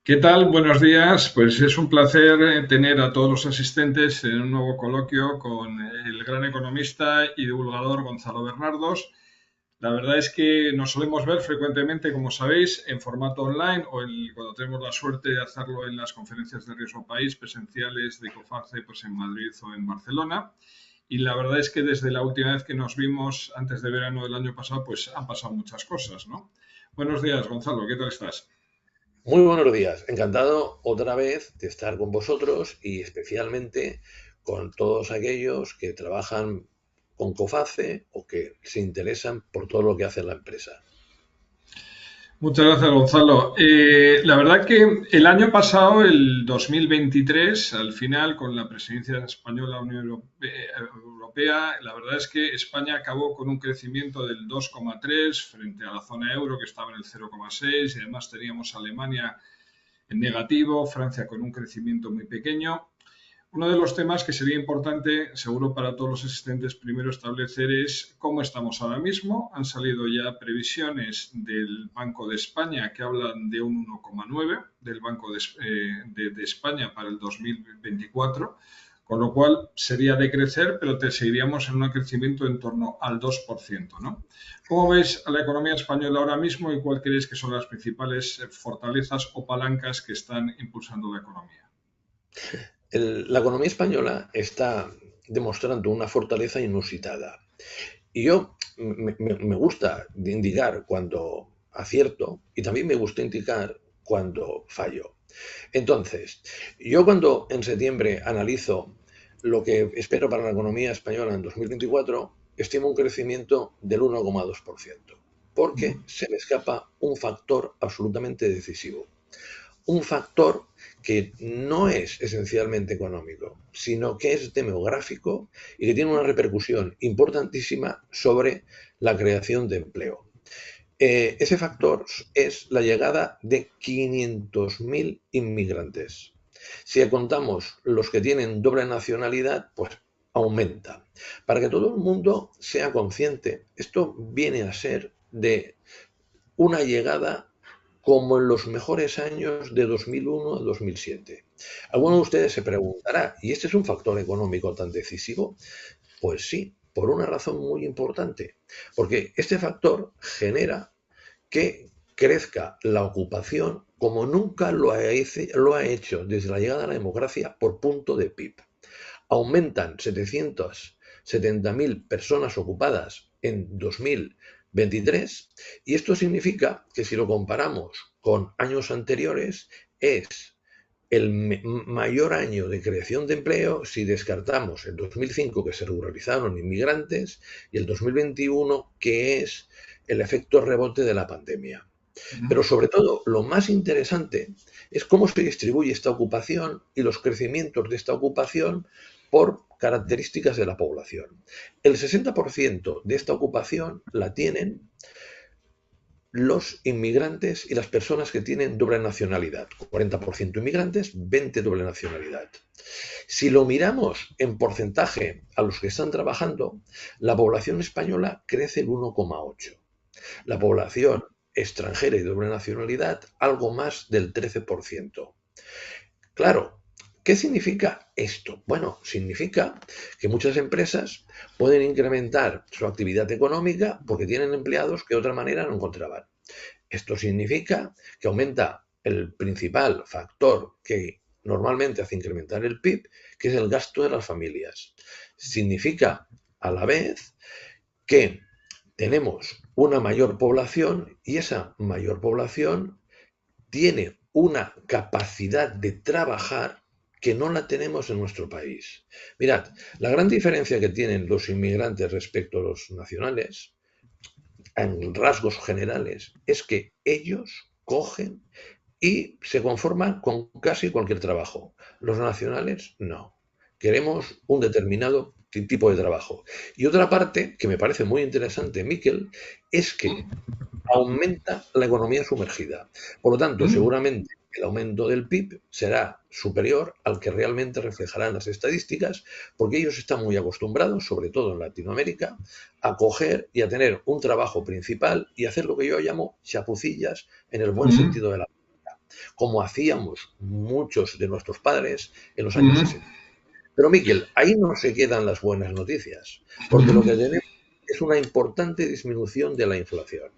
¿Qué tal? Buenos días. Pues es un placer tener a todos los asistentes en un nuevo coloquio con el gran economista y divulgador Gonzalo Bernardos. La verdad es que nos solemos ver frecuentemente, como sabéis, en formato online o cuando tenemos la suerte de hacerlo en las conferencias de Riesgo País presenciales de COFACE, pues en Madrid o en Barcelona. Y la verdad es que desde la última vez que nos vimos antes de verano del año pasado, pues han pasado muchas cosas, ¿no? Buenos días, Gonzalo. ¿Qué tal estás? Muy buenos días, encantado otra vez de estar con vosotros y especialmente con todos aquellos que trabajan con COFACE o que se interesan por todo lo que hace la empresa. Muchas gracias, Gonzalo. La verdad que el año pasado, el 2023, al final, con la presidencia española de la Europea, la verdad es que España acabó con un crecimiento del 2,3 frente a la zona euro, que estaba en el 0,6, y además teníamos a Alemania en negativo, Francia con un crecimiento muy pequeño. Uno de los temas que sería importante, seguro para todos los asistentes, primero establecer es cómo estamos ahora mismo. Han salido ya previsiones del Banco de España que hablan de un 1,9 del Banco de España para el 2024, con lo cual sería decrecer, pero te seguiríamos en un crecimiento en torno al 2%, ¿no? ¿Cómo ves a la economía española ahora mismo y cuál crees que son las principales fortalezas o palancas que están impulsando la economía? La economía española está demostrando una fortaleza inusitada. Y yo me gusta indicar cuando acierto y también me gusta indicar cuando fallo. Entonces, yo cuando en septiembre analizo lo que espero para la economía española en 2024, estimo un crecimiento del 1,2%, porque se me escapa un factor absolutamente decisivo. Un factor que no es esencialmente económico, sino que es demográfico y que tiene una repercusión importantísima sobre la creación de empleo. Ese factor es la llegada de 500.000 inmigrantes. Si contamos los que tienen doble nacionalidad, pues aumenta. Para que todo el mundo sea consciente, esto viene a ser de una llegada como en los mejores años de 2001 a 2007. Alguno de ustedes se preguntará, ¿y este es un factor económico tan decisivo? Pues sí, por una razón muy importante, porque este factor genera que crezca la ocupación como nunca lo ha hecho desde la llegada a la democracia por punto de PIB. Aumentan 770.000 personas ocupadas en 2023 y esto significa que si lo comparamos con años anteriores es el mayor año de creación de empleo si descartamos el 2005 que se regularizaron inmigrantes y el 2021 que es el efecto rebote de la pandemia. Pero sobre todo, lo más interesante es cómo se distribuye esta ocupación y los crecimientos de esta ocupación por características de la población. El 60% de esta ocupación la tienen los inmigrantes y las personas que tienen doble nacionalidad. 40% inmigrantes, 20% doble nacionalidad. Si lo miramos en porcentaje a los que están trabajando, la población española crece el 1,8. La población extranjera y de doble nacionalidad, algo más del 13%. Claro, ¿qué significa esto? Bueno, significa que muchas empresas pueden incrementar su actividad económica porque tienen empleados que de otra manera no encontraban. Esto significa que aumenta el principal factor que normalmente hace incrementar el PIB, que es el gasto de las familias. Significa a la vez que tenemos una mayor población y esa mayor población tiene una capacidad de trabajar que no la tenemos en nuestro país. Mirad, la gran diferencia que tienen los inmigrantes respecto a los nacionales, en rasgos generales, es que ellos cogen y se conforman con casi cualquier trabajo. Los nacionales no. Queremos un determinado tipo de trabajo. Y otra parte que me parece muy interesante, Miquel, es que aumenta la economía sumergida. Por lo tanto, seguramente el aumento del PIB será superior al que realmente reflejarán las estadísticas, porque ellos están muy acostumbrados, sobre todo en Latinoamérica, a coger y a tener un trabajo principal y hacer lo que yo llamo chapucillas en el buen sentido de la palabra. como hacíamos muchos de nuestros padres en los años ujú, 60. Pero, Miquel, ahí no se quedan las buenas noticias, porque lo ujú, que tenemos es una importante disminución de la inflación.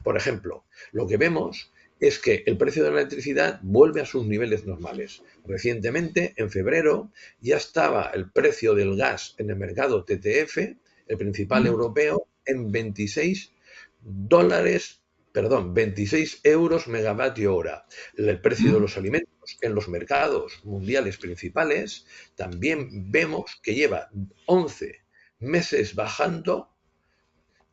Por ejemplo, lo que vemos es que el precio de la electricidad vuelve a sus niveles normales. Recientemente, en febrero, ya estaba el precio del gas en el mercado TTF, el principal ujú, europeo, en 26 dólares, perdón, 26 euros megavatio hora. El precio de ujú, los alimentos en los mercados mundiales principales también vemos que lleva 11 meses bajando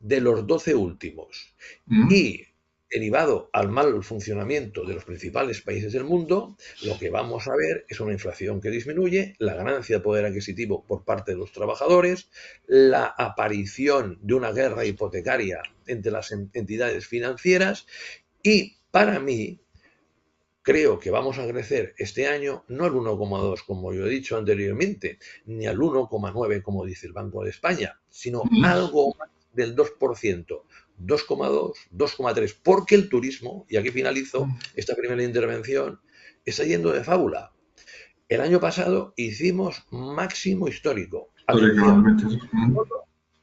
de los 12 últimos. ujú. Y derivado al mal funcionamiento de los principales países del mundo, lo que vamos a ver es una inflación que disminuye, la ganancia de poder adquisitivo por parte de los trabajadores, la aparición de una guerra hipotecaria entre las entidades financieras y, para mí, creo que vamos a crecer este año no al 1,2 como yo he dicho anteriormente, ni al 1,9 como dice el Banco de España, sino algo más del 2%, 2,2, 2,3, porque el turismo, y aquí finalizo esta primera intervención, está yendo de fábula. El año pasado hicimos máximo histórico. Atención, Históricamente. Ujú,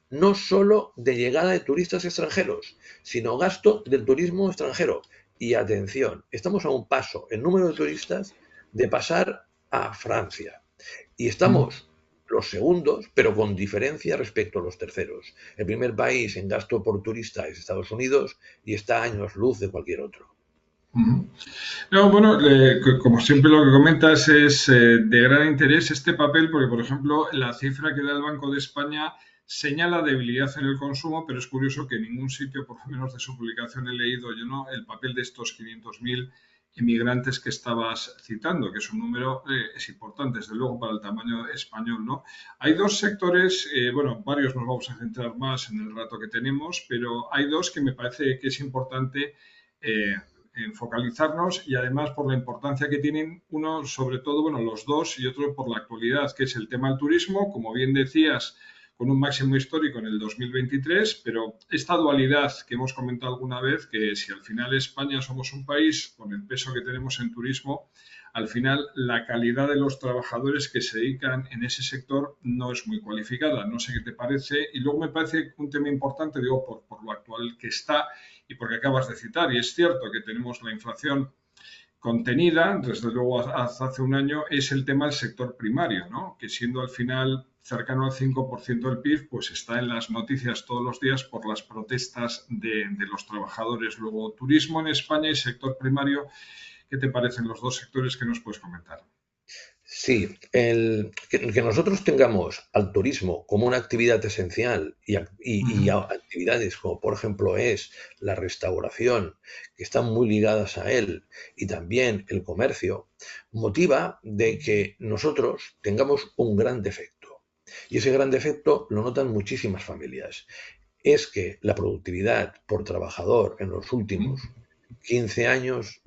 no solo de llegada de turistas extranjeros, sino gasto del turismo extranjero. Y atención, estamos a un paso en número de turistas de pasar a Francia. Y ujú. estamos los segundos, pero con diferencia respecto a los terceros. El primer país en gasto por turista es Estados Unidos y está a años luz de cualquier otro. Ujú. No, bueno, como siempre lo que comentas es de gran interés este papel, porque por ejemplo la cifra que da el Banco de España señala debilidad en el consumo, pero es curioso que en ningún sitio, por lo menos de su publicación, he leído yo, ¿no?, el papel de estos 500.000 inmigrantes que estabas citando, que es un número es importante, desde luego, para el tamaño español, ¿no? Hay dos sectores, bueno, varios nos vamos a centrar más en el rato que tenemos, pero hay dos que me parece que es importante eh, en focalizarnos, y además por la importancia que tienen, uno sobre todo, bueno, los dos, y otro por la actualidad, que es el tema del turismo, como bien decías, con un máximo histórico en el 2023, pero esta dualidad que hemos comentado alguna vez, que si al final España somos un país con el peso que tenemos en turismo, al final la calidad de los trabajadores que se dedican en ese sector no es muy cualificada. No sé qué te parece. Y luego me parece un tema importante, digo, por lo actual que está y porque acabas de citar, y es cierto que tenemos la inflación contenida, desde luego hasta hace un año, es el tema del sector primario, ¿no?, que siendo al final cercano al 5% del PIB, pues está en las noticias todos los días por las protestas de los trabajadores. Luego, turismo en España y sector primario, ¿qué te parecen los dos sectores que nos puedes comentar? Sí, que nosotros tengamos al turismo como una actividad esencial y Ujú, actividades como por ejemplo es la restauración, que están muy ligadas a él, y también el comercio, motiva de que nosotros tengamos un gran defecto. Y ese gran defecto lo notan muchísimas familias. Es que la productividad por trabajador en los ujú, últimos 15 años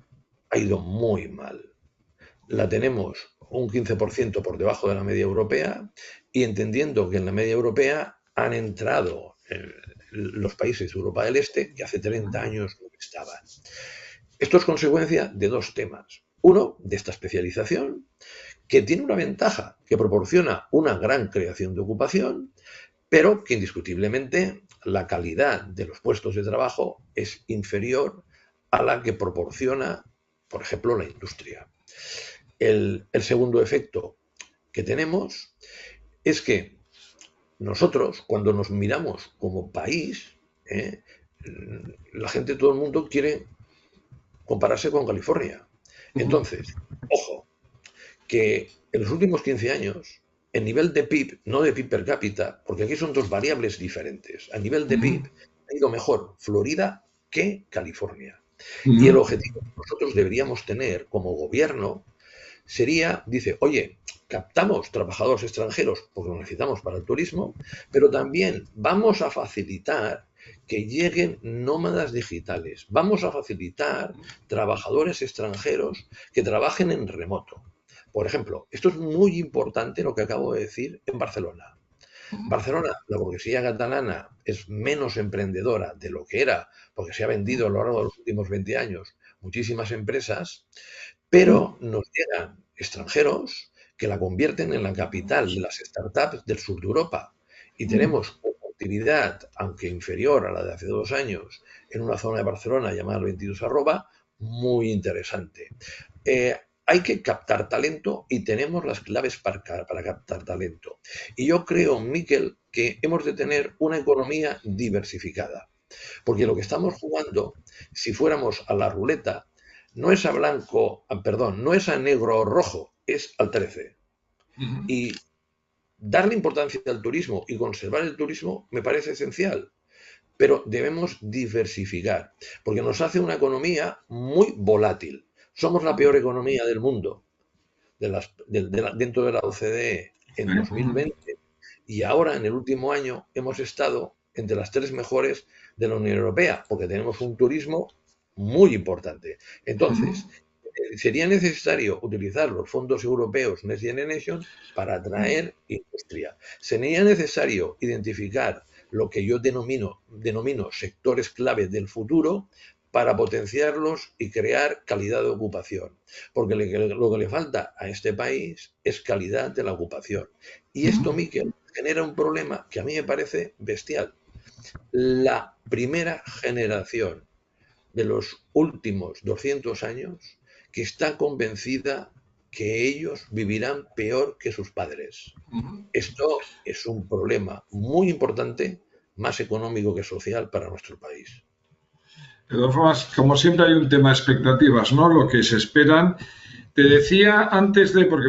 ha ido muy mal. La tenemos un 15% por debajo de la media europea, y entendiendo que en la media europea han entrado los países de Europa del Este que hace 30 años no estaban. Esto es consecuencia de dos temas. Uno, de esta especialización, que tiene una ventaja, que proporciona una gran creación de ocupación, pero que indiscutiblemente la calidad de los puestos de trabajo es inferior a la que proporciona, por ejemplo, la industria. El segundo efecto que tenemos es que nosotros, cuando nos miramos como país, ¿eh? La gente, todo el mundo quiere compararse con California. ujú, Entonces, ojo, que en los últimos 15 años, el nivel de PIB, no de PIB per cápita, porque aquí son dos variables diferentes, a nivel de ujú, PIB ha ido mejor Florida que California. Y el ujú, objetivo que nosotros deberíamos tener como gobierno sería, dice, oye, captamos trabajadores extranjeros porque lo necesitamos para el turismo, pero también vamos a facilitar que lleguen nómadas digitales, vamos a facilitar trabajadores extranjeros que trabajen en remoto. Por ejemplo, esto es muy importante lo que acabo de decir en Barcelona. Barcelona, la burguesía catalana es menos emprendedora de lo que era, porque se ha vendido a lo largo de los últimos 20 años muchísimas empresas, pero nos llegan extranjeros que la convierten en la capital de las startups del sur de Europa. Y tenemos una actividad, aunque inferior a la de hace 2 años, en una zona de Barcelona llamada el 22 arroba, muy interesante. Hay que captar talento y tenemos las claves para captar talento. Y yo creo, Miquel, que hemos de tener una economía diversificada. Porque lo que estamos jugando, si fuéramos a la ruleta, no es a blanco, perdón, no es a negro o rojo, es al 13. Y darle importancia al turismo y conservar el turismo me parece esencial, pero debemos diversificar, porque nos hace una economía muy volátil. Somos la peor economía del mundo dentro de la OCDE en 2020 y ahora en el último año hemos estado entre las 3 mejores de la Unión Europea, porque tenemos un turismo muy importante. Entonces, sería necesario utilizar los fondos europeos Next Generation para atraer industria. Sería necesario identificar lo que yo denomino sectores clave del futuro para potenciarlos y crear calidad de ocupación. Porque lo que le falta a este país es calidad de la ocupación. Y esto, Miquel, genera un problema que a mí me parece bestial. La primera generación de los últimos 200 años que está convencida que ellos vivirán peor que sus padres. Esto es un problema muy importante, más económico que social para nuestro país. De todas formas, como siempre hay un tema de expectativas, ¿no? Lo que se esperan. Te decía antes de, porque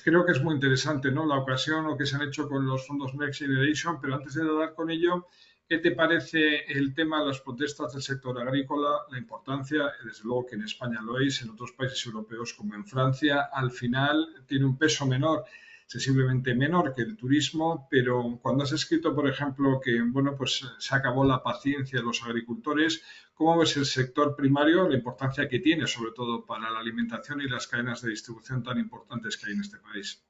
creo que es muy interesante, ¿no? La ocasión, lo que se han hecho con los fondos Next Generation, pero antes de dar con ello, ¿qué te parece el tema de las protestas del sector agrícola? La importancia, desde luego que en España lo es, en otros países europeos como en Francia, al final tiene un peso menor, sensiblemente menor que el turismo, pero cuando has escrito, por ejemplo, que bueno, pues se acabó la paciencia de los agricultores, ¿cómo ves el sector primario, la importancia que tiene, sobre todo para la alimentación y las cadenas de distribución tan importantes que hay en este país?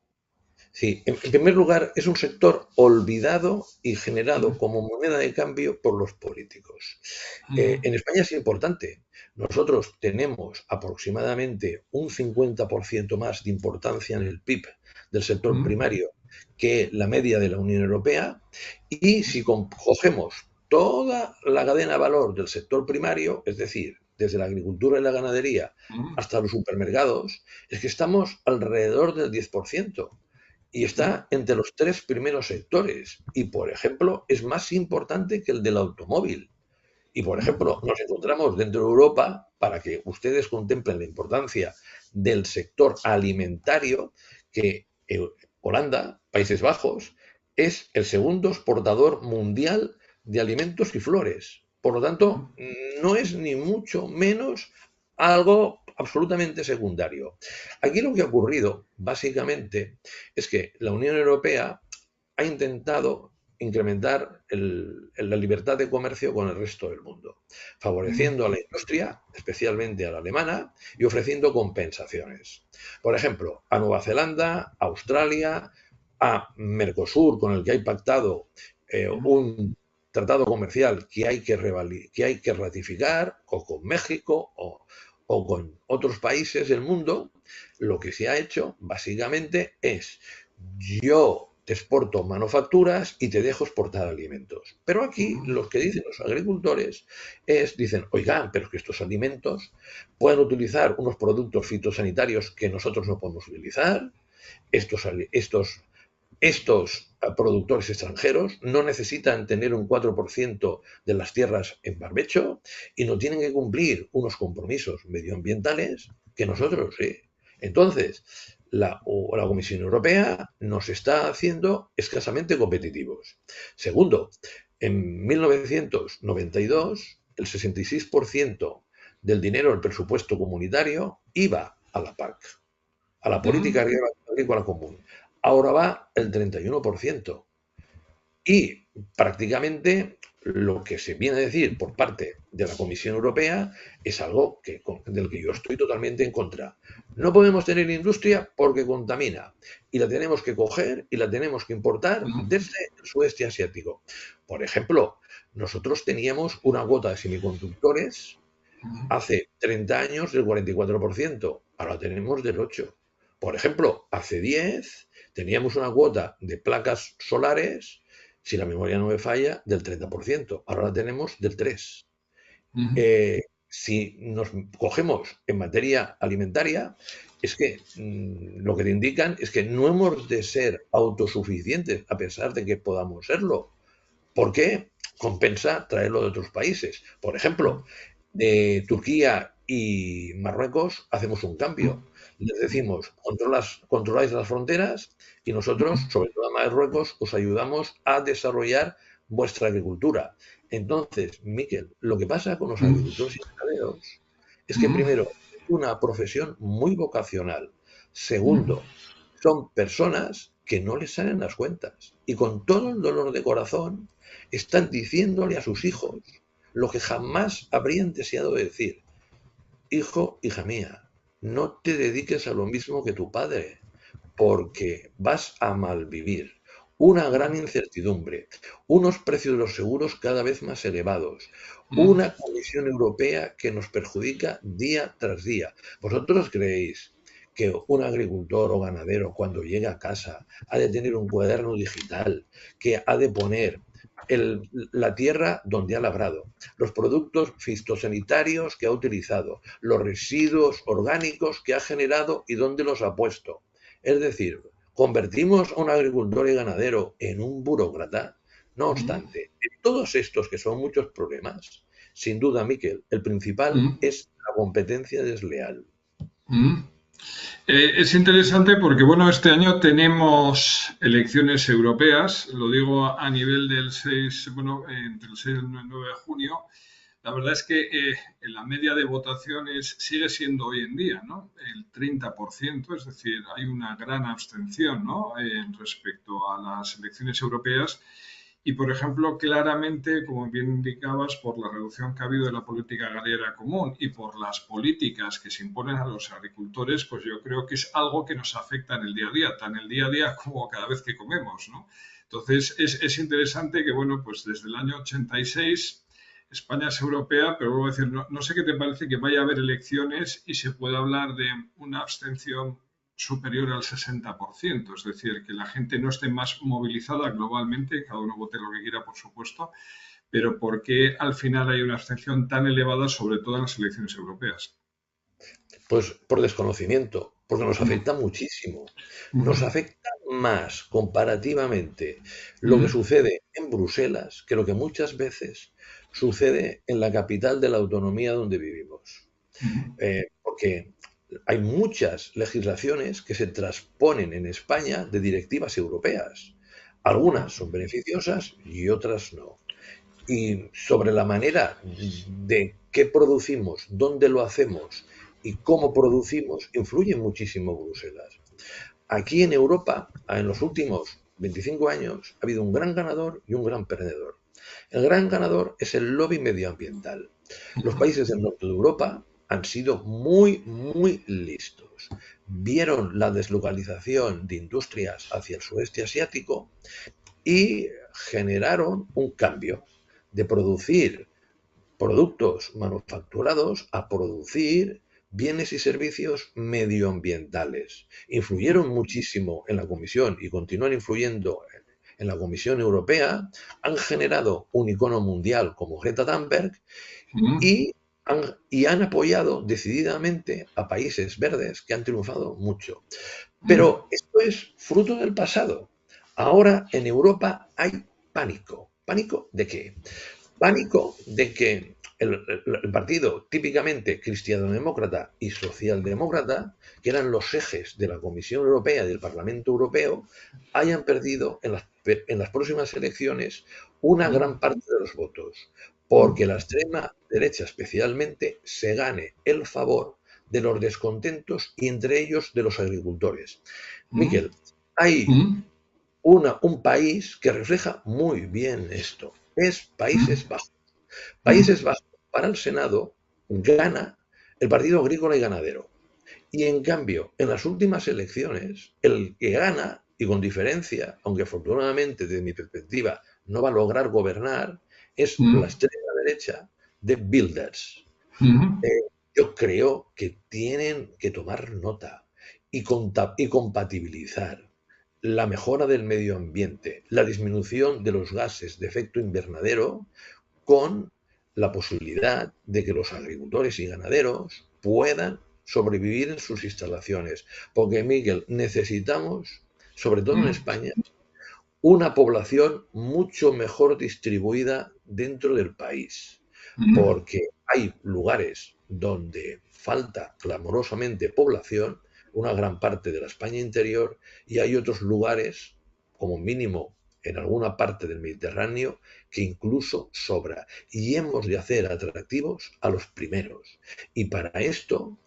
Sí, en primer lugar, es un sector olvidado y generado como moneda de cambio por los políticos. En España es importante. Nosotros tenemos aproximadamente un 50% más de importancia en el PIB del sector primario que la media de la Unión Europea. Y si cogemos toda la cadena de valor del sector primario, es decir, desde la agricultura y la ganadería hasta los supermercados, es que estamos alrededor del 10%. Y está entre los 3 primeros sectores. Y, por ejemplo, es más importante que el del automóvil. Y, por ejemplo, nos encontramos dentro de Europa, para que ustedes contemplen la importancia del sector alimentario, que Holanda, Países Bajos, es el segundo exportador mundial de alimentos y flores. Por lo tanto, no es ni mucho menos algo absolutamente secundario. Aquí lo que ha ocurrido, básicamente, es que la Unión Europea ha intentado incrementar la libertad de comercio con el resto del mundo, favoreciendo a la industria, especialmente a la alemana, y ofreciendo compensaciones. Por ejemplo, a Nueva Zelanda, a Australia, a Mercosur, con el que hay pactado un tratado comercial que hay que ratificar, o con México, o con otros países del mundo, lo que se ha hecho básicamente es: yo te exporto manufacturas y te dejo exportar alimentos. Pero aquí lo que dicen los agricultores dicen, oigan, pero es que estos alimentos pueden utilizar unos productos fitosanitarios que nosotros no podemos utilizar, estos productores extranjeros no necesitan tener un 4% de las tierras en barbecho y no tienen que cumplir unos compromisos medioambientales que nosotros sí. Entonces, la Comisión Europea nos está haciendo escasamente competitivos. Segundo, en 1992 el 66% del dinero del presupuesto comunitario iba a la PAC, a la Política Agrícola Común. Ahora va el 31%. Y prácticamente lo que se viene a decir por parte de la Comisión Europea es algo del que yo estoy totalmente en contra. No podemos tener industria porque contamina y la tenemos que coger y la tenemos que importar desde el sudeste asiático. Por ejemplo, nosotros teníamos una cuota de semiconductores Hace 30 años del 44%, ahora tenemos del 8%. Por ejemplo, hace 10 teníamos una cuota de placas solares, si la memoria no me falla, del 30%, ahora la tenemos del 3%. Si nos cogemos en materia alimentaria, es que lo que te indican es que no hemos de ser autosuficientes, a pesar de que podamos serlo. ¿Por qué? Compensa traerlo de otros países. Por ejemplo, de Turquía y Marruecos hacemos un cambio. Les decimos, controláis las fronteras y nosotros, sobre todo a Marruecos, os ayudamos a desarrollar vuestra agricultura. Entonces, Miquel, lo que pasa con los agricultores y ganaderos es que primero, es una profesión muy vocacional. Segundo, son personas que no les salen las cuentas y con todo el dolor de corazón están diciéndole a sus hijos lo que jamás habrían deseado decir. Hijo, hija mía, no te dediques a lo mismo que tu padre, porque vas a malvivir. Una gran incertidumbre, unos precios de los seguros cada vez más elevados, una Comisión Europea que nos perjudica día tras día. ¿Vosotros creéis que un agricultor o ganadero cuando llega a casa ha de tener un cuaderno digital, que ha de poner la tierra donde ha labrado, los productos fitosanitarios que ha utilizado, los residuos orgánicos que ha generado y dónde los ha puesto? Es decir, convertimos a un agricultor y ganadero en un burócrata. No obstante, en todos estos que son muchos problemas, sin duda, Miquel, el principal es la competencia desleal. Es interesante porque, bueno, este año tenemos elecciones europeas, lo digo a nivel del 6, bueno, entre el 6 y el 9 de junio. La verdad es que la media de votaciones sigue siendo hoy en día, ¿no? El 30%, es decir, hay una gran abstención, ¿no? Respecto a las elecciones europeas. Y, por ejemplo, claramente, como bien indicabas, por la reducción que ha habido de la política agraria común y por las políticas que se imponen a los agricultores, pues yo creo que es algo que nos afecta en el día a día, tan el día a día como cada vez que comemos, ¿no? Entonces, es interesante que, bueno, pues desde el año 86 España es europea, pero vuelvo a decir, no sé qué te parece que vaya a haber elecciones y se pueda hablar de una abstención superior al 60%, es decir, que la gente no esté más movilizada globalmente, cada uno vote lo que quiera, por supuesto, pero ¿por qué al final hay una abstención tan elevada, sobre todo en las elecciones europeas? Pues por desconocimiento, porque nos afecta muchísimo. Nos afecta más comparativamente lo que sucede en Bruselas que lo que muchas veces sucede en la capital de la autonomía donde vivimos. Porque hay muchas legislaciones que se transponen en España de directivas europeas. Algunas son beneficiosas y otras no. Y sobre la manera de qué producimos, dónde lo hacemos y cómo producimos, influye muchísimo Bruselas. Aquí en Europa, en los últimos 25 años, ha habido un gran ganador y un gran perdedor. El gran ganador es el lobby medioambiental. Los países del norte de Europa han sido muy, muy listos. Vieron la deslocalización de industrias hacia el sudeste asiático y generaron un cambio de producir productos manufacturados a producir bienes y servicios medioambientales. Influyeron muchísimo en la Comisión y continúan influyendo en la Comisión Europea, han generado un icono mundial como Greta Thunberg y han apoyado decididamente a países verdes que han triunfado mucho. Pero esto es fruto del pasado. Ahora en Europa hay pánico. ¿Pánico de qué? Pánico de que el partido típicamente cristiano-demócrata y socialdemócrata, que eran los ejes de la Comisión Europea y del Parlamento Europeo, hayan perdido en las próximas elecciones una gran parte de los votos, porque la extrema derecha especialmente se gane el favor de los descontentos y entre ellos de los agricultores. Miquel, hay un país que refleja muy bien esto, es Países Bajos. Países Bajos, para el Senado, gana el Partido Agrícola y Ganadero. Y en cambio, en las últimas elecciones, el que gana, y con diferencia, aunque afortunadamente desde mi perspectiva no va a lograr gobernar, es la extrema derecha de Wilders. Ujú, Yo creo que tienen que tomar nota y compatibilizar la mejora del medio ambiente, la disminución de los gases de efecto invernadero con la posibilidad de que los agricultores y ganaderos puedan sobrevivir en sus instalaciones. Porque, Miguel, necesitamos, sobre todo en ujú, España, una población mucho mejor distribuida dentro del país, ujú. porque hay lugares donde falta clamorosamente población, una gran parte de la España interior, y hay otros lugares, como mínimo en alguna parte del Mediterráneo, que incluso sobra. Y hemos de hacer atractivos a los primeros. Y para esto,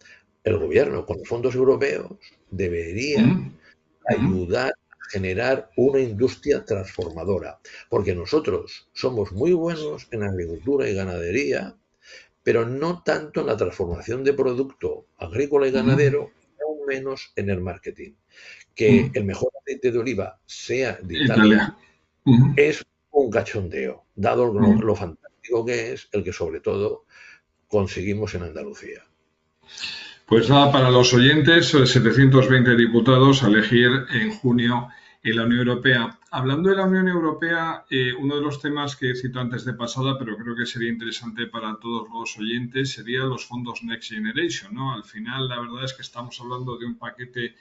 el gobierno, con los fondos europeos, debería Ujú, ujú. ayudar a generar una industria transformadora, porque nosotros somos muy buenos en agricultura y ganadería, pero no tanto en la transformación de producto agrícola y Ujú, ganadero, y aún menos en el marketing. Que ujú. el mejor aceite de oliva sea de Italia Italia. Ujú, es un cachondeo, dado ujú. lo fantástico que es el que sobre todo conseguimos en Andalucía. Pues nada, para los oyentes, 720 diputados a elegir en junio en la Unión Europea. Hablando de la Unión Europea, uno de los temas que he citado antes de pasada, pero creo que sería interesante para todos los oyentes, serían los fondos Next Generation, ¿no? Al final, la verdad es que estamos hablando de un paquete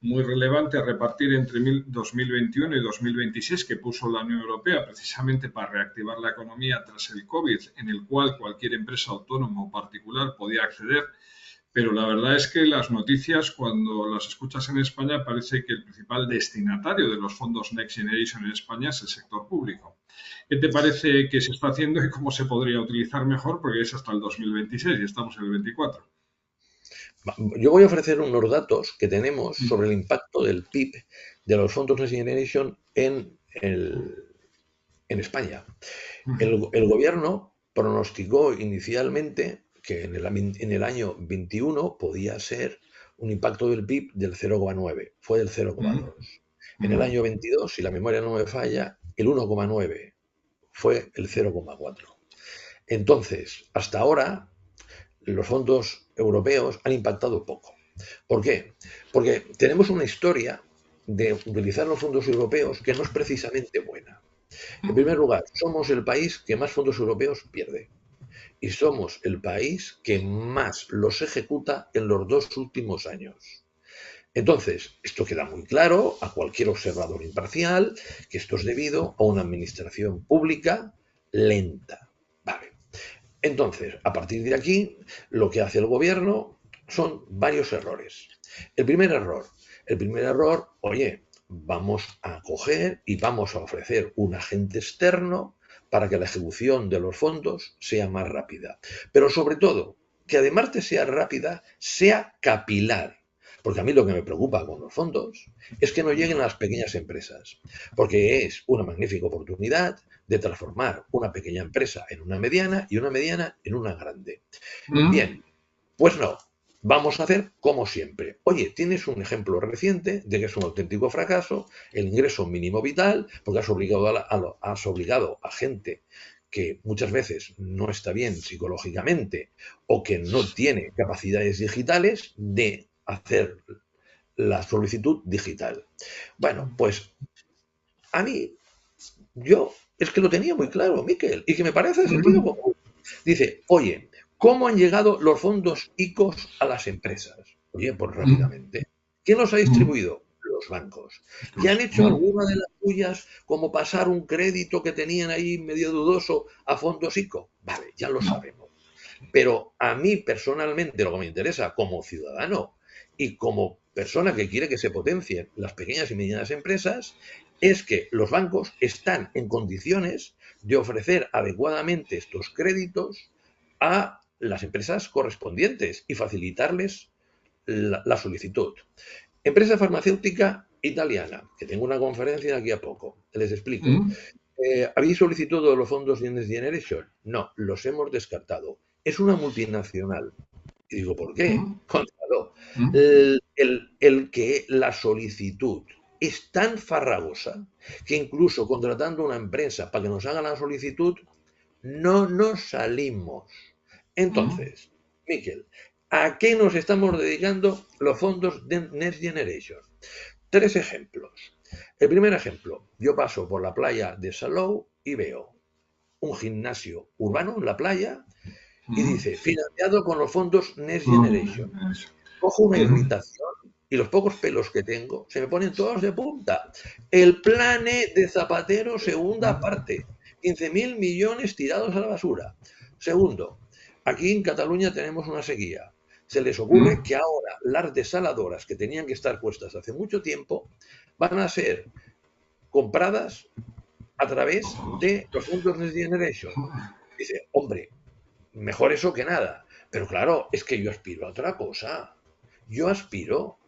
muy relevante a repartir entre 2021 y 2026 que puso la Unión Europea precisamente para reactivar la economía tras el COVID, en el cual cualquier empresa autónoma o particular podía acceder, pero la verdad es que las noticias, cuando las escuchas en España, parece que el principal destinatario de los fondos Next Generation en España es el sector público. ¿Qué te parece que se está haciendo y cómo se podría utilizar mejor? Porque es hasta el 2026 y estamos en el 24. Yo voy a ofrecer unos datos que tenemos sobre el impacto del PIB de los fondos Next Generation en España. El gobierno pronosticó inicialmente que en el año 21 podía ser un impacto del PIB del 0,9, fue del 0,2. En el año 22, si la memoria no me falla, el 1,9 fue el 0,4. Entonces, hasta ahora, los fondos europeos han impactado poco. ¿Por qué? Porque tenemos una historia de utilizar los fondos europeos que no es precisamente buena. En primer lugar, somos el país que más fondos europeos pierde y somos el país que más los ejecuta en los 2 últimos años. Entonces, esto queda muy claro a cualquier observador imparcial que esto es debido a una administración pública lenta. Vale. Entonces, a partir de aquí, lo que hace el gobierno son varios errores. El primer error, oye, vamos a coger y vamos a ofrecer un agente externo para que la ejecución de los fondos sea más rápida. Pero sobre todo, que además de sea rápida, sea capilar. Porque a mí lo que me preocupa con los fondos es que no lleguen a las pequeñas empresas, porque es una magnífica oportunidad de transformar una pequeña empresa en una mediana y una mediana en una grande. Bien, pues no. Vamos a hacer como siempre. Oye, tienes un ejemplo reciente de que es un auténtico fracaso, el ingreso mínimo vital, porque has obligado a gente que muchas veces no está bien psicológicamente o que no tiene capacidades digitales de hacer la solicitud digital. Bueno, pues a mí, yo es que lo tenía muy claro, Miquel, y que me parece de sentido común. Dice, oye, ¿cómo han llegado los fondos ICOs a las empresas? Oye, pues rápidamente. ¿Quién los ha distribuido? Los bancos. ¿Ya han hecho alguna de las suyas como pasar un crédito que tenían ahí medio dudoso a fondos ICO? Vale, ya lo sabemos. Pero a mí personalmente lo que me interesa como ciudadano y como persona que quiere que se potencien las pequeñas y medianas empresas es que los bancos están en condiciones de ofrecer adecuadamente estos créditos a las empresas correspondientes y facilitarles la solicitud. Empresa farmacéutica italiana, que tengo una conferencia de aquí a poco, les explico. ¿Habéis solicitado los fondos Next Generation? No, los hemos descartado. Es una multinacional. Y digo, ¿por qué? Contado. El que la solicitud es tan farragosa que incluso contratando una empresa para que nos haga la solicitud, no nos salimos. Entonces, Miquel, ¿a qué nos estamos dedicando los fondos de Next Generation? 3 ejemplos. El primer ejemplo, yo paso por la playa de Salou y veo un gimnasio urbano en la playa y dice, financiado con los fondos Next Generation. Cojo una irritación y los pocos pelos que tengo se me ponen todos de punta. El plane de Zapatero, segunda parte. 15.000 millones tirados a la basura. Segundo, aquí en Cataluña tenemos una sequía. Se les ocurre que ahora las desaladoras que tenían que estar puestas hace mucho tiempo van a ser compradas a través de los fondos Next Generation. Dice, hombre, mejor eso que nada. Pero claro, es que yo aspiro a otra cosa. Yo aspiro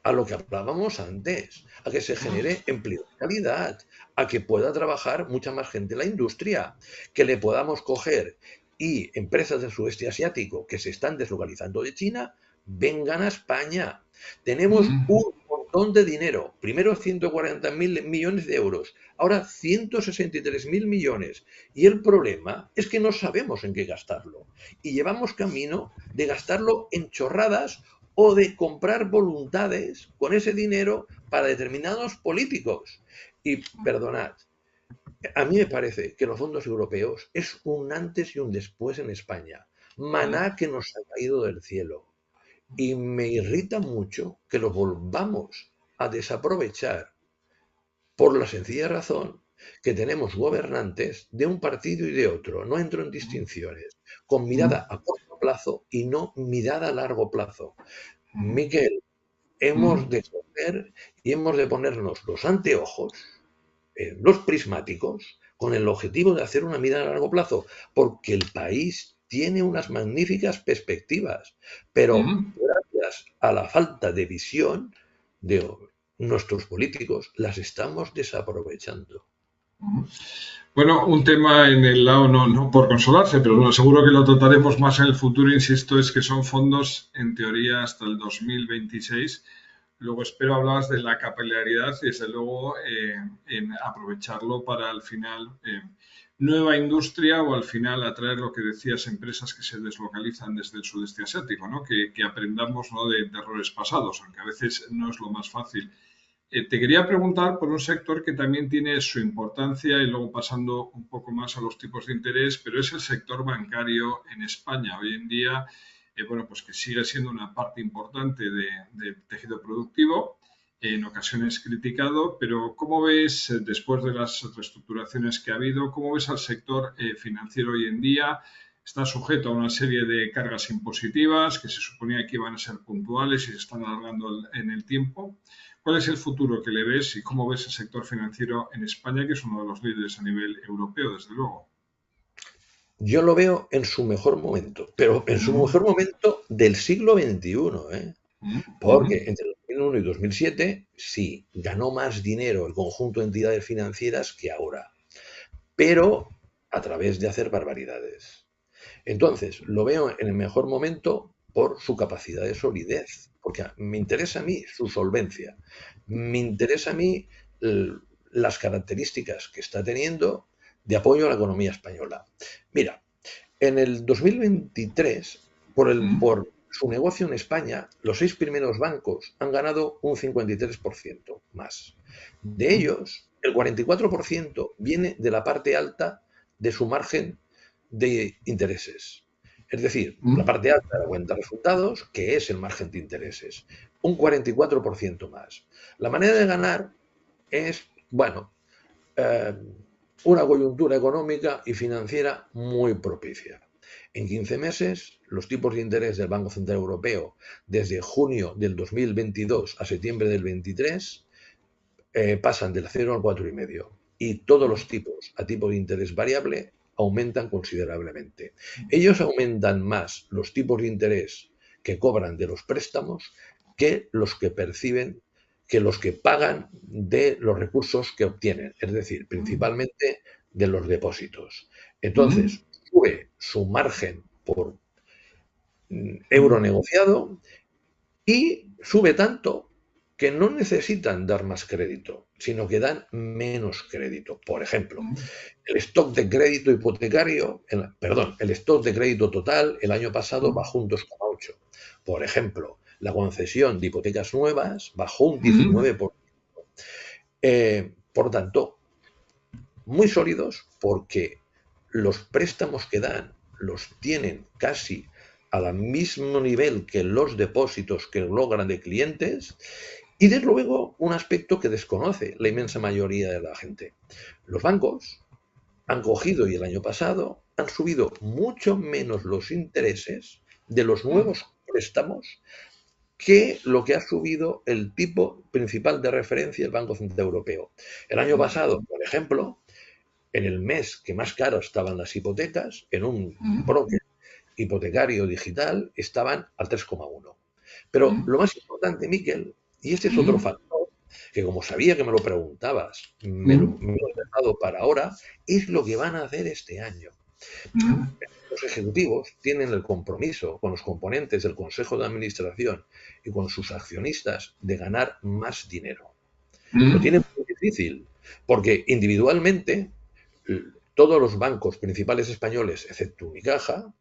a lo que hablábamos antes, a que se genere empleo de calidad, a que pueda trabajar mucha más gente en la industria, que le podamos coger y empresas del sudeste asiático que se están deslocalizando de China vengan a España. Tenemos un montón de dinero. Primero 140.000 millones de euros, ahora 163.000 millones. Y el problema es que no sabemos en qué gastarlo. Y llevamos camino de gastarlo en chorradas o de comprar voluntades con ese dinero para determinados políticos. Y perdonad, a mí me parece que los fondos europeos es un antes y un después en España. Maná que nos ha caído del cielo. Y me irrita mucho que lo volvamos a desaprovechar por la sencilla razón que tenemos gobernantes de un partido y de otro, no entro en distinciones, con mirada a corto plazo y no mirada a largo plazo. Miquel, hemos de coger y hemos de ponernos los anteojos, los prismáticos, con el objetivo de hacer una mirada a largo plazo, porque el país tiene unas magníficas perspectivas, pero gracias a la falta de visión de nuestros políticos las estamos desaprovechando. Bueno, un tema en el lado, no por consolarse, pero bueno, seguro que lo trataremos más en el futuro, insisto, es que son fondos en teoría hasta el 2026. Luego espero hablabas de la capilaridad y desde luego en aprovecharlo para al final nueva industria o al final atraer lo que decías, empresas que se deslocalizan desde el sudeste asiático, ¿no? Que aprendamos, ¿no?, de errores pasados, aunque a veces no es lo más fácil. Te quería preguntar por un sector que también tiene su importancia y luego pasando un poco más a los tipos de interés, pero es el sector bancario en España. Hoy en día, bueno, pues que sigue siendo una parte importante del tejido productivo, en ocasiones criticado, pero ¿cómo ves, después de las reestructuraciones que ha habido, cómo ves al sector financiero hoy en día? Está sujeto a una serie de cargas impositivas que se suponía que iban a ser puntuales y se están alargando en el tiempo. ¿Cuál es el futuro que le ves y cómo ves el sector financiero en España, que es uno de los líderes a nivel europeo, desde luego? Yo lo veo en su mejor momento, pero en su mejor momento del siglo XXI, ¿eh? Porque entre 2001 y 2007 sí, ganó más dinero el conjunto de entidades financieras que ahora, pero a través de hacer barbaridades. Entonces, lo veo en el mejor momento por su capacidad de solidez, porque me interesa a mí su solvencia, me interesa a mí las características que está teniendo de apoyo a la economía española. Mira, en el 2023, por su negocio en España, los 6 primeros bancos han ganado un 53% más. De ellos, el 44% viene de la parte alta de su margen de intereses. Es decir, la parte alta de la cuenta de resultados, que es el margen de intereses. Un 44% más. La manera de ganar es, bueno, una coyuntura económica y financiera muy propicia. En 15 meses, los tipos de interés del Banco Central Europeo, desde junio del 2022 a septiembre del 23, pasan del 0 al 4,5. Y todos los tipos a tipo de interés variable aumentan considerablemente. Ellos aumentan más los tipos de interés que cobran de los préstamos que los que perciben, que los que pagan de los recursos que obtienen, es decir, principalmente de los depósitos. Entonces, sube su margen por euro negociado y sube tanto que no necesitan dar más crédito, sino que dan menos crédito. Por ejemplo, el stock de crédito hipotecario, perdón, el stock de crédito total el año pasado bajó un 2,8. Por ejemplo, la concesión de hipotecas nuevas bajó un 19%. Por tanto, muy sólidos porque los préstamos que dan los tienen casi al mismo nivel que los depósitos que logran de clientes. Y desde luego un aspecto que desconoce la inmensa mayoría de la gente. Los bancos han cogido y el año pasado han subido mucho menos los intereses de los nuevos préstamos que lo que ha subido el tipo principal de referencia del Banco Central Europeo. El año pasado, por ejemplo, en el mes que más caras estaban las hipotecas, en un broker hipotecario digital, estaban al 3,1. Pero lo más importante, Miquel, y este es otro factor, que como sabía que me lo preguntabas, me lo he dejado para ahora, es lo que van a hacer este año. Los ejecutivos tienen el compromiso con los componentes del Consejo de Administración y con sus accionistas de ganar más dinero. Lo tienen muy difícil, porque individualmente todos los bancos principales españoles, excepto Unicaja,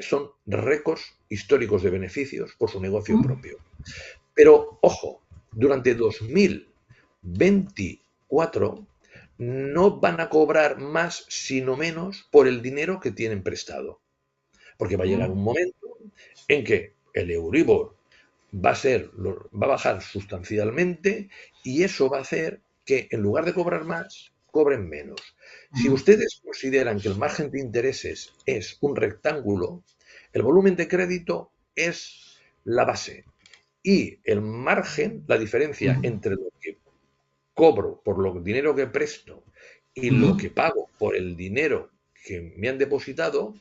son récords históricos de beneficios por su negocio propio. Pero, ojo, durante 2024 no van a cobrar más, sino menos, por el dinero que tienen prestado. Porque va a llegar un momento en que el Euribor va a bajar sustancialmente y eso va a hacer que, en lugar de cobrar más, cobren menos. Si ustedes consideran que el margen de intereses es un rectángulo, el volumen de crédito es la base. Y el margen, la diferencia entre lo que cobro por el dinero que presto y lo que pago por el dinero que me han depositado,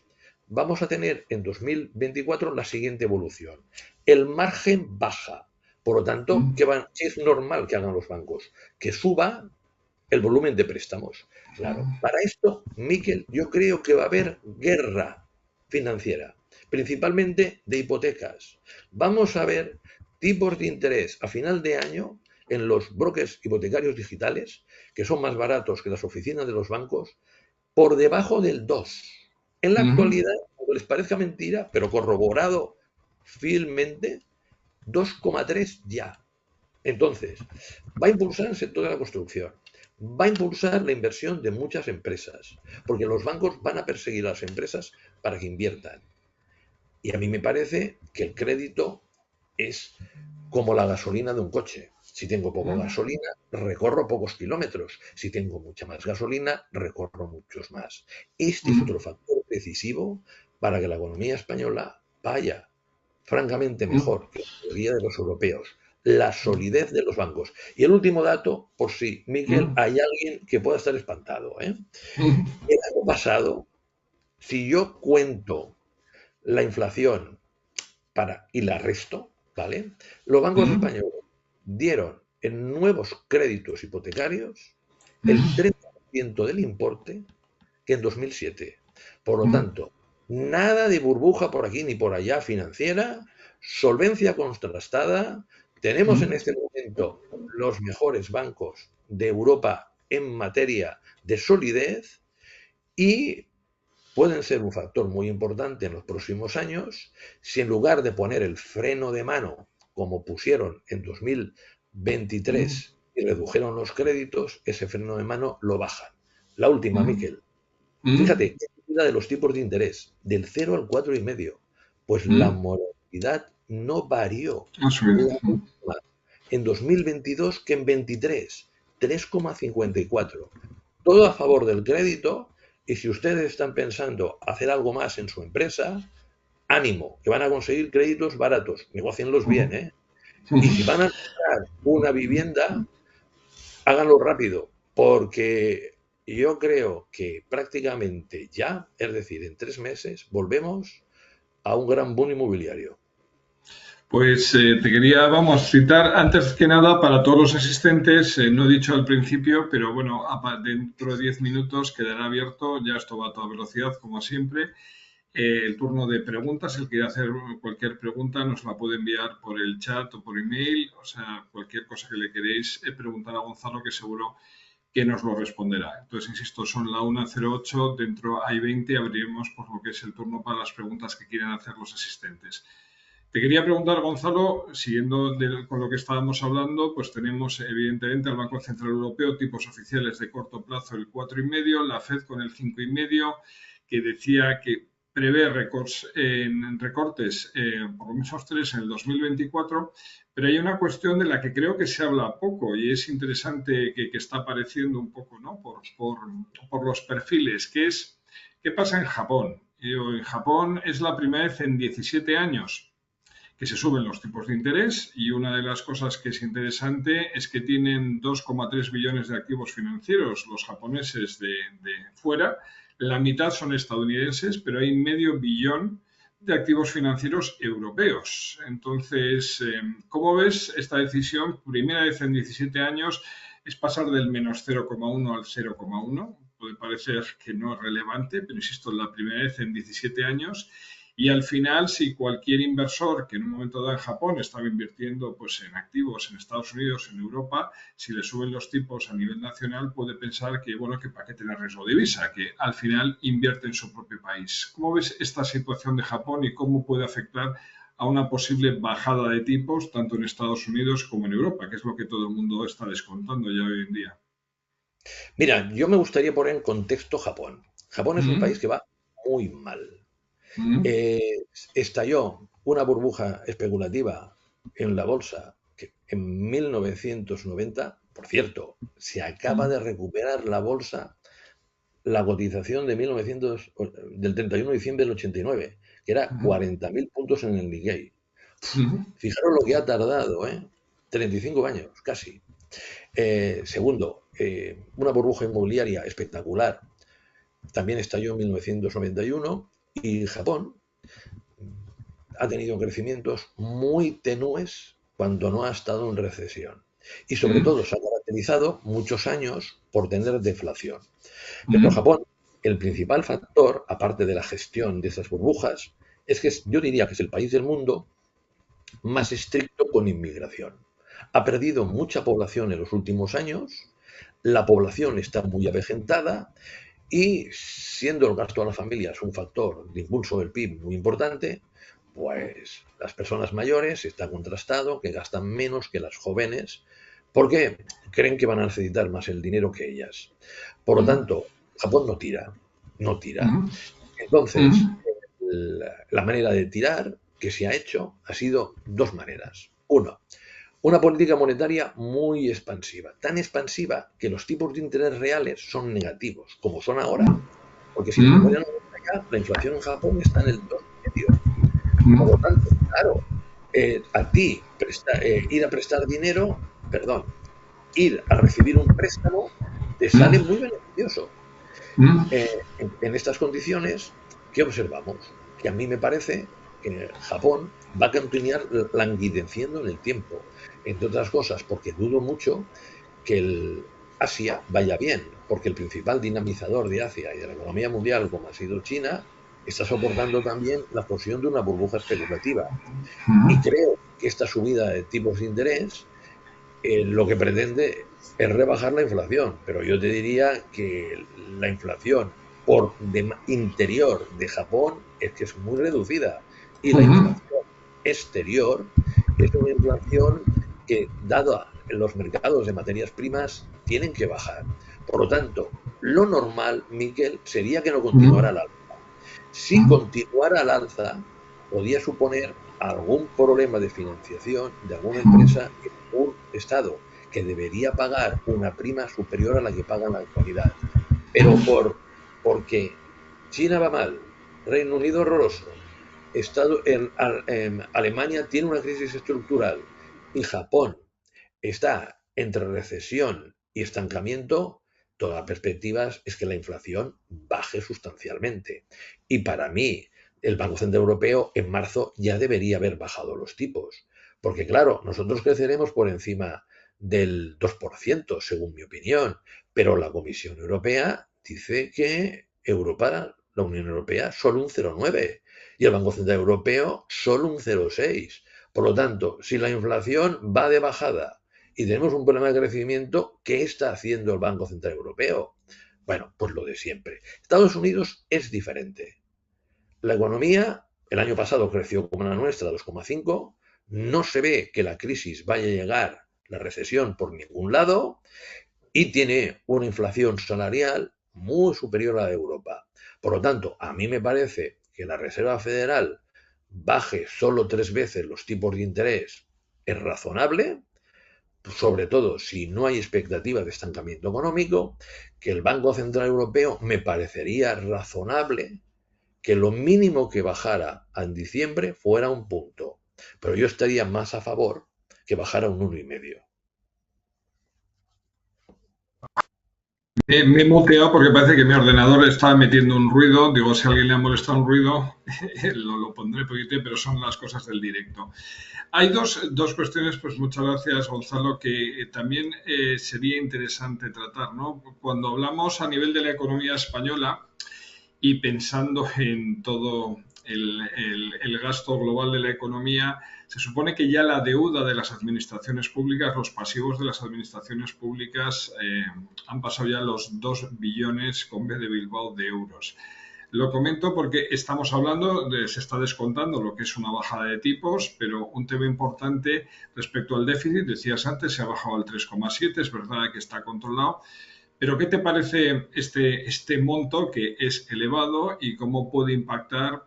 vamos a tener en 2024 la siguiente evolución. El margen baja. Por lo tanto, ¿qué es normal que hagan los bancos? Que suba el volumen de préstamos. Claro, para esto, Miquel, yo creo que va a haber guerra financiera, principalmente de hipotecas. Vamos a ver tipos de interés a final de año en los brokers hipotecarios digitales, que son más baratos que las oficinas de los bancos, por debajo del 2. En la actualidad, aunque les parezca mentira, pero corroborado fielmente, 2,3 ya. Entonces, va a impulsar el sector de la construcción, va a impulsar la inversión de muchas empresas, porque los bancos van a perseguir a las empresas para que inviertan. Y a mí me parece que el crédito es como la gasolina de un coche. Si tengo poca gasolina, recorro pocos kilómetros. Si tengo mucha más gasolina, recorro muchos más. Este es otro factor decisivo para que la economía española vaya francamente mejor que la mayoría de los europeos. La solidez de los bancos. Y el último dato, por si, Miquel, hay alguien que pueda estar espantado. El año pasado, si yo cuento la inflación y la resto, ¿vale? Los bancos españoles dieron en nuevos créditos hipotecarios el 30% del importe que en 2007. Por lo tanto, nada de burbuja por aquí ni por allá financiera, solvencia contrastada. Tenemos en este momento los mejores bancos de Europa en materia de solidez y pueden ser un factor muy importante en los próximos años si en lugar de poner el freno de mano como pusieron en 2023 y redujeron los créditos, ese freno de mano lo bajan. La última, Miquel. Fíjate, de los tipos de interés, del 0 al 4,5. Pues la moralidad no varió. En 2022 que en 23, 3,54. Todo a favor del crédito. Y si ustedes están pensando hacer algo más en su empresa, ánimo, que van a conseguir créditos baratos, negócienlos bien, ¿eh? Y si van a comprar una vivienda, háganlo rápido, porque yo creo que prácticamente ya, es decir, en 3 meses, volvemos a un gran boom inmobiliario. Pues te quería, citar antes que nada para todos los asistentes, no he dicho al principio, pero bueno, dentro de 10 minutos quedará abierto, ya esto va a toda velocidad como siempre, el turno de preguntas. El que quiera hacer cualquier pregunta nos la puede enviar por el chat o por email, o sea, cualquier cosa que le queréis preguntar a Gonzalo, que seguro que nos lo responderá. Entonces, insisto, son la 1:08, dentro hay 20, abriremos por lo que es el turno para las preguntas que quieran hacer los asistentes. Te quería preguntar, Gonzalo, siguiendo con lo que estábamos hablando, pues tenemos evidentemente al Banco Central Europeo, tipos oficiales de corto plazo el 4,5, la Fed con el 5,5, que decía que prevé recortes por lo menos 3 en el 2024, pero hay una cuestión de la que creo que se habla poco y es interesante que está apareciendo un poco, ¿no? por los perfiles, que es qué pasa en Japón. En Japón es la primera vez en 17 años que se suben los tipos de interés y una de las cosas que es interesante es que tienen 2,3 billones de activos financieros los japoneses de fuera, la mitad son estadounidenses, pero hay medio billón de activos financieros europeos. Entonces, ¿cómo ves esta decisión? Primera vez en 17 años es pasar del menos 0,1 al 0,1. Puede parecer que no es relevante, pero insisto, es la primera vez en 17 años. Y al final, si cualquier inversor que en un momento dado en Japón estaba invirtiendo pues, en activos en Estados Unidos, en Europa, si le suben los tipos a nivel nacional, puede pensar que, bueno, que para qué tener riesgo de divisa, que al final invierte en su propio país. ¿Cómo ves esta situación de Japón y cómo puede afectar a una posible bajada de tipos tanto en Estados Unidos como en Europa, que es lo que todo el mundo está descontando ya hoy en día? Mira, yo me gustaría poner en contexto Japón. Japón es un Mm, país que va muy mal. mm, Eh, Estalló una burbuja especulativa en la bolsa que en 1990, por cierto, se acaba mm, de recuperar la bolsa, la cotización de 1900, del 31 de diciembre del 89, que era mm, 40.000 puntos en el Nikkei. mm, Fijaros lo que ha tardado, ¿eh? 35 años, casi. Segundo, una burbuja inmobiliaria espectacular también estalló en 1991 y Japón ha tenido crecimientos muy tenues cuando no ha estado en recesión. Y sobre mm, todo se ha caracterizado muchos años por tener deflación. Pero mm, Japón, el principal factor, aparte de la gestión de esas burbujas, es que yo diría que es el país del mundo más estricto con inmigración. Ha perdido mucha población en los últimos años, la población está muy avejentada y siendo el gasto a las familias un factor de impulso del PIB muy importante, pues las personas mayores está contrastado que gastan menos que las jóvenes porque creen que van a necesitar más el dinero que ellas. Por lo mm, tanto, Japón no tira, no tira. mm, Entonces, mm, la manera de tirar que se ha hecho ha sido dos maneras. Uno, una política monetaria muy expansiva, tan expansiva que los tipos de interés reales son negativos, como son ahora. Porque si la mm, memoria no me falla, la inflación en Japón está en el 2,5. Por lo mm, tanto, claro, a ti ir a prestar dinero, perdón, ir a recibir un préstamo, te sale mm, muy beneficioso. mm, En estas condiciones, ¿qué observamos? Que a mí me parece que Japón va a continuar languideciendo en el tiempo, entre otras cosas, porque dudo mucho que el Asia vaya bien, porque el principal dinamizador de Asia y de la economía mundial, como ha sido China, está soportando también la explosión de una burbuja especulativa. Y mm, creo que esta subida de tipos de interés lo que pretende es rebajar la inflación, pero yo te diría que la inflación interior de Japón es que es muy reducida y la mm, inflación exterior es una inflación que, dado los mercados de materias primas, tienen que bajar. Por lo tanto, lo normal, Miquel, sería que no continuara mm, al alza. Si continuara al alza, podría suponer algún problema de financiación de alguna empresa en un Estado que debería pagar una prima superior a la que paga en la actualidad. Pero porque China va mal, Reino Unido horroroso, en Alemania tiene una crisis estructural y Japón está entre recesión y estancamiento, todas las perspectivas es que la inflación baje sustancialmente. Y para mí, el Banco Central Europeo en marzo ya debería haber bajado los tipos. Porque claro, nosotros creceremos por encima del 2%, según mi opinión, pero la Comisión Europea dice que Europa la Unión Europea solo un 0,9 y el Banco Central Europeo solo un 0,6. Por lo tanto, si la inflación va de bajada y tenemos un problema de crecimiento, ¿qué está haciendo el Banco Central Europeo? Bueno, pues lo de siempre. Estados Unidos es diferente. La economía el año pasado creció como la nuestra, 2,5. No se ve que la crisis vaya a llegar, la recesión, por ningún lado, y tiene una inflación salarial muy superior a la de Europa. Por lo tanto, a mí me parece que la Reserva Federal baje solo 3 veces los tipos de interés es razonable, sobre todo si no hay expectativas de estancamiento económico, que el Banco Central Europeo me parecería razonable que lo mínimo que bajara en diciembre fuera un punto, pero yo estaría más a favor que bajara un 1,5. Me he muteado porque parece que mi ordenador le estaba metiendo un ruido. Digo, si a alguien le ha molestado un ruido, lo pondré poquito, pero son las cosas del directo. Hay dos cuestiones, pues muchas gracias, Gonzalo, que también sería interesante tratar, ¿no? Cuando hablamos a nivel de la economía española y pensando en todo el gasto global de la economía, se supone que ya la deuda de las administraciones públicas, los pasivos de las administraciones públicas han pasado ya los 2 billones con B de Bilbao de euros. Lo comento porque estamos hablando, se está descontando lo que es una bajada de tipos, pero un tema importante respecto al déficit, decías antes, se ha bajado al 3,7, es verdad que está controlado, pero ¿qué te parece este monto que es elevado y cómo puede impactar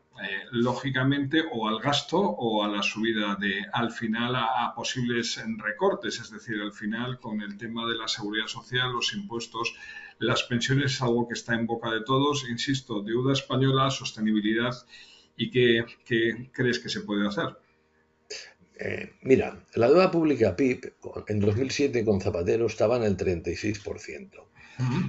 lógicamente o al gasto o a la subida al final a posibles recortes? Es decir, al final con el tema de la seguridad social, los impuestos, las pensiones es algo que está en boca de todos. Insisto, deuda española, sostenibilidad y qué crees que se puede hacer. Mira, la deuda pública PIB en 2007 con Zapatero estaba en el 36%.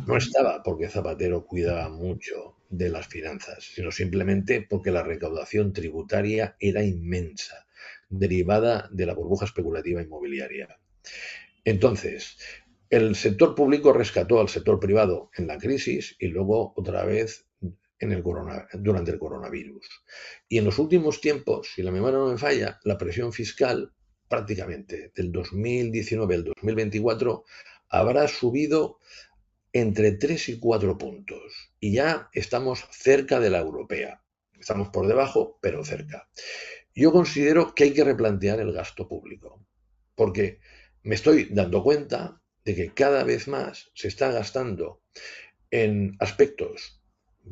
No estaba porque Zapatero cuidaba mucho de las finanzas, sino simplemente porque la recaudación tributaria era inmensa, derivada de la burbuja especulativa inmobiliaria. Entonces, el sector público rescató al sector privado en la crisis y luego otra vez durante el coronavirus. Y en los últimos tiempos, si la memoria no me falla, la presión fiscal prácticamente del 2019 al 2024 habrá subido entre 3 y 4 puntos. Y ya estamos cerca de la europea. Estamos por debajo, pero cerca. Yo considero que hay que replantear el gasto público, porque me estoy dando cuenta de que cada vez más se está gastando en aspectos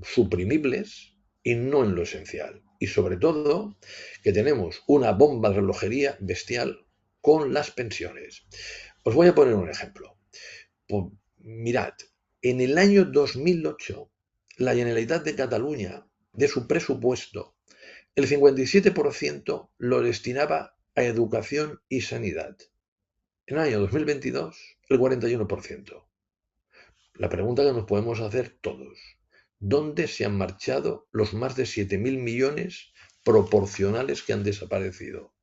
suprimibles y no en lo esencial. Y sobre todo que tenemos una bomba de relojería bestial con las pensiones. Os voy a poner un ejemplo. Mirad, en el año 2008, la Generalitat de Cataluña, de su presupuesto, el 57% lo destinaba a educación y sanidad. En el año 2022, el 41%. La pregunta que nos podemos hacer todos, ¿dónde se han marchado los más de 7.000 millones proporcionales que han desaparecido?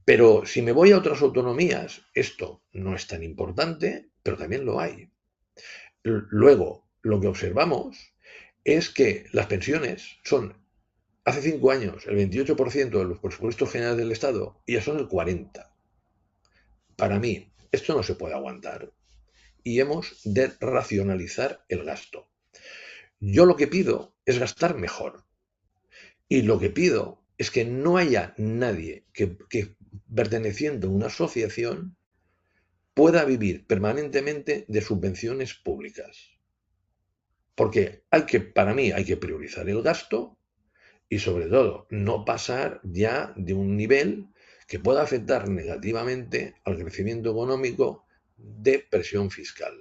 Pero si me voy a otras autonomías, esto no es tan importante, pero también lo hay. Luego, lo que observamos es que las pensiones son, hace 5 años, el 28% de los presupuestos generales del Estado y ya son el 40%. Para mí, esto no se puede aguantar y hemos de racionalizar el gasto. Yo lo que pido es gastar mejor y lo que pido es que no haya nadie que perteneciendo a una asociación pueda vivir permanentemente de subvenciones públicas. Porque para mí hay que priorizar el gasto y sobre todo no pasar ya de un nivel que pueda afectar negativamente al crecimiento económico de presión fiscal.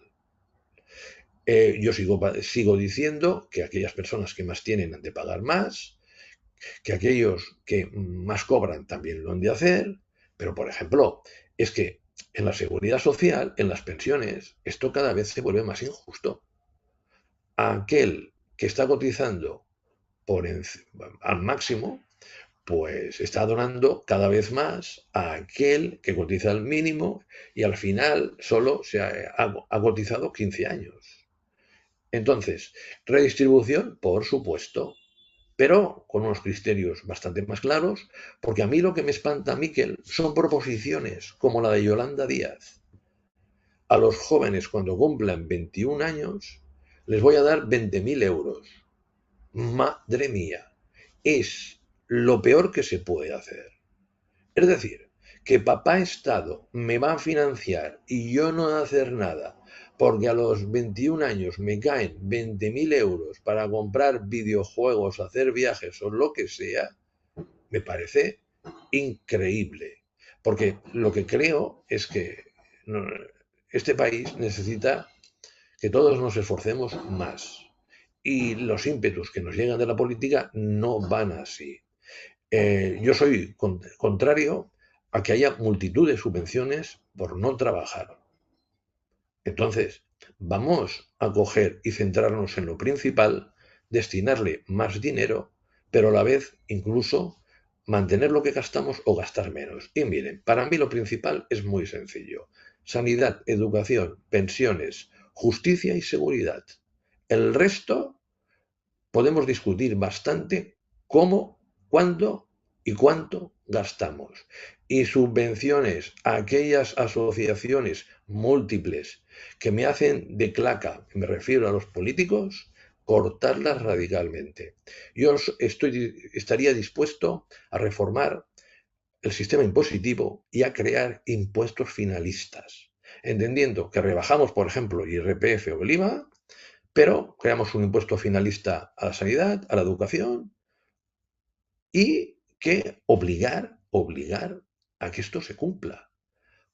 Yo sigo diciendo que aquellas personas que más tienen han de pagar más, que aquellos que más cobran también lo han de hacer, pero por ejemplo, es que en la seguridad social, en las pensiones, esto cada vez se vuelve más injusto. Aquel que está cotizando al máximo, pues está donando cada vez más a aquel que cotiza al mínimo y al final solo ha cotizado 15 años. Entonces, redistribución, por supuesto, pero con unos criterios bastante más claros, porque a mí lo que me espanta, Miquel, son proposiciones como la de Yolanda Díaz. A los jóvenes cuando cumplan 21 años les voy a dar 20.000 euros. Madre mía, es lo peor que se puede hacer. Es decir, que papá Estado me va a financiar y yo no voy a hacer nada porque a los 21 años me caen 20.000 euros para comprar videojuegos, hacer viajes o lo que sea, me parece increíble. Porque lo que creo es que este país necesita que todos nos esforcemos más. Y los ímpetus que nos llegan de la política no van así. Yo soy contrario a que haya multitud de subvenciones por no trabajar. Entonces, vamos a coger y centrarnos en lo principal, destinarle más dinero, pero a la vez incluso mantener lo que gastamos o gastar menos. Y miren, para mí lo principal es muy sencillo. Sanidad, educación, pensiones, justicia y seguridad. El resto podemos discutir bastante cómo, cuándo y cuánto gastamos. Y subvenciones a aquellas asociaciones múltiples que me hacen de claca, me refiero a los políticos, cortarlas radicalmente. Yo estaría dispuesto a reformar el sistema impositivo y a crear impuestos finalistas, entendiendo que rebajamos, por ejemplo, IRPF o el IVA, pero creamos un impuesto finalista a la sanidad, a la educación y que obligar a que esto se cumpla.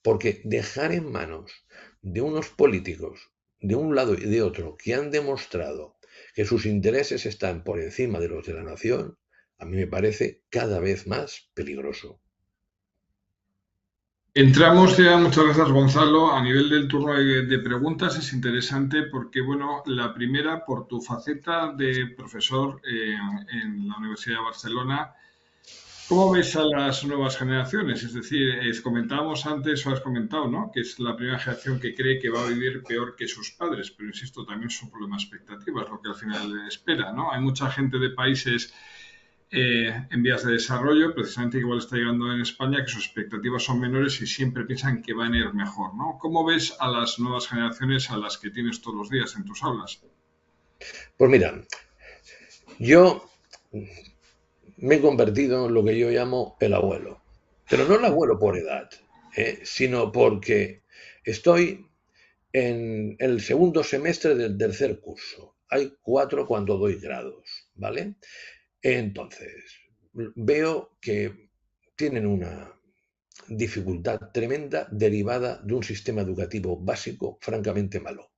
Porque dejar en manos de unos políticos de un lado y de otro que han demostrado que sus intereses están por encima de los de la nación, a mí me parece cada vez más peligroso. Entramos ya, muchas gracias Gonzalo, a nivel del turno de preguntas es interesante porque, bueno, la primera, por tu faceta de profesor en la Universidad de Barcelona, ¿cómo ves a las nuevas generaciones? Es decir, comentábamos antes, o has comentado, ¿no? Que es la primera generación que cree que va a vivir peor que sus padres, pero insisto, también son problemas expectativas, lo que al final espera, ¿no? Hay mucha gente de países en vías de desarrollo, precisamente igual está llegando en España, que sus expectativas son menores y siempre piensan que van a ir mejor, ¿no? ¿Cómo ves a las nuevas generaciones a las que tienes todos los días en tus aulas? Pues mira, yo me he convertido en lo que yo llamo el abuelo. Pero no el abuelo por edad, sino porque estoy en el segundo semestre del tercer curso. Hay 4 cuando doy grados, ¿vale? Entonces, veo que tienen una dificultad tremenda derivada de un sistema educativo básico francamente malo.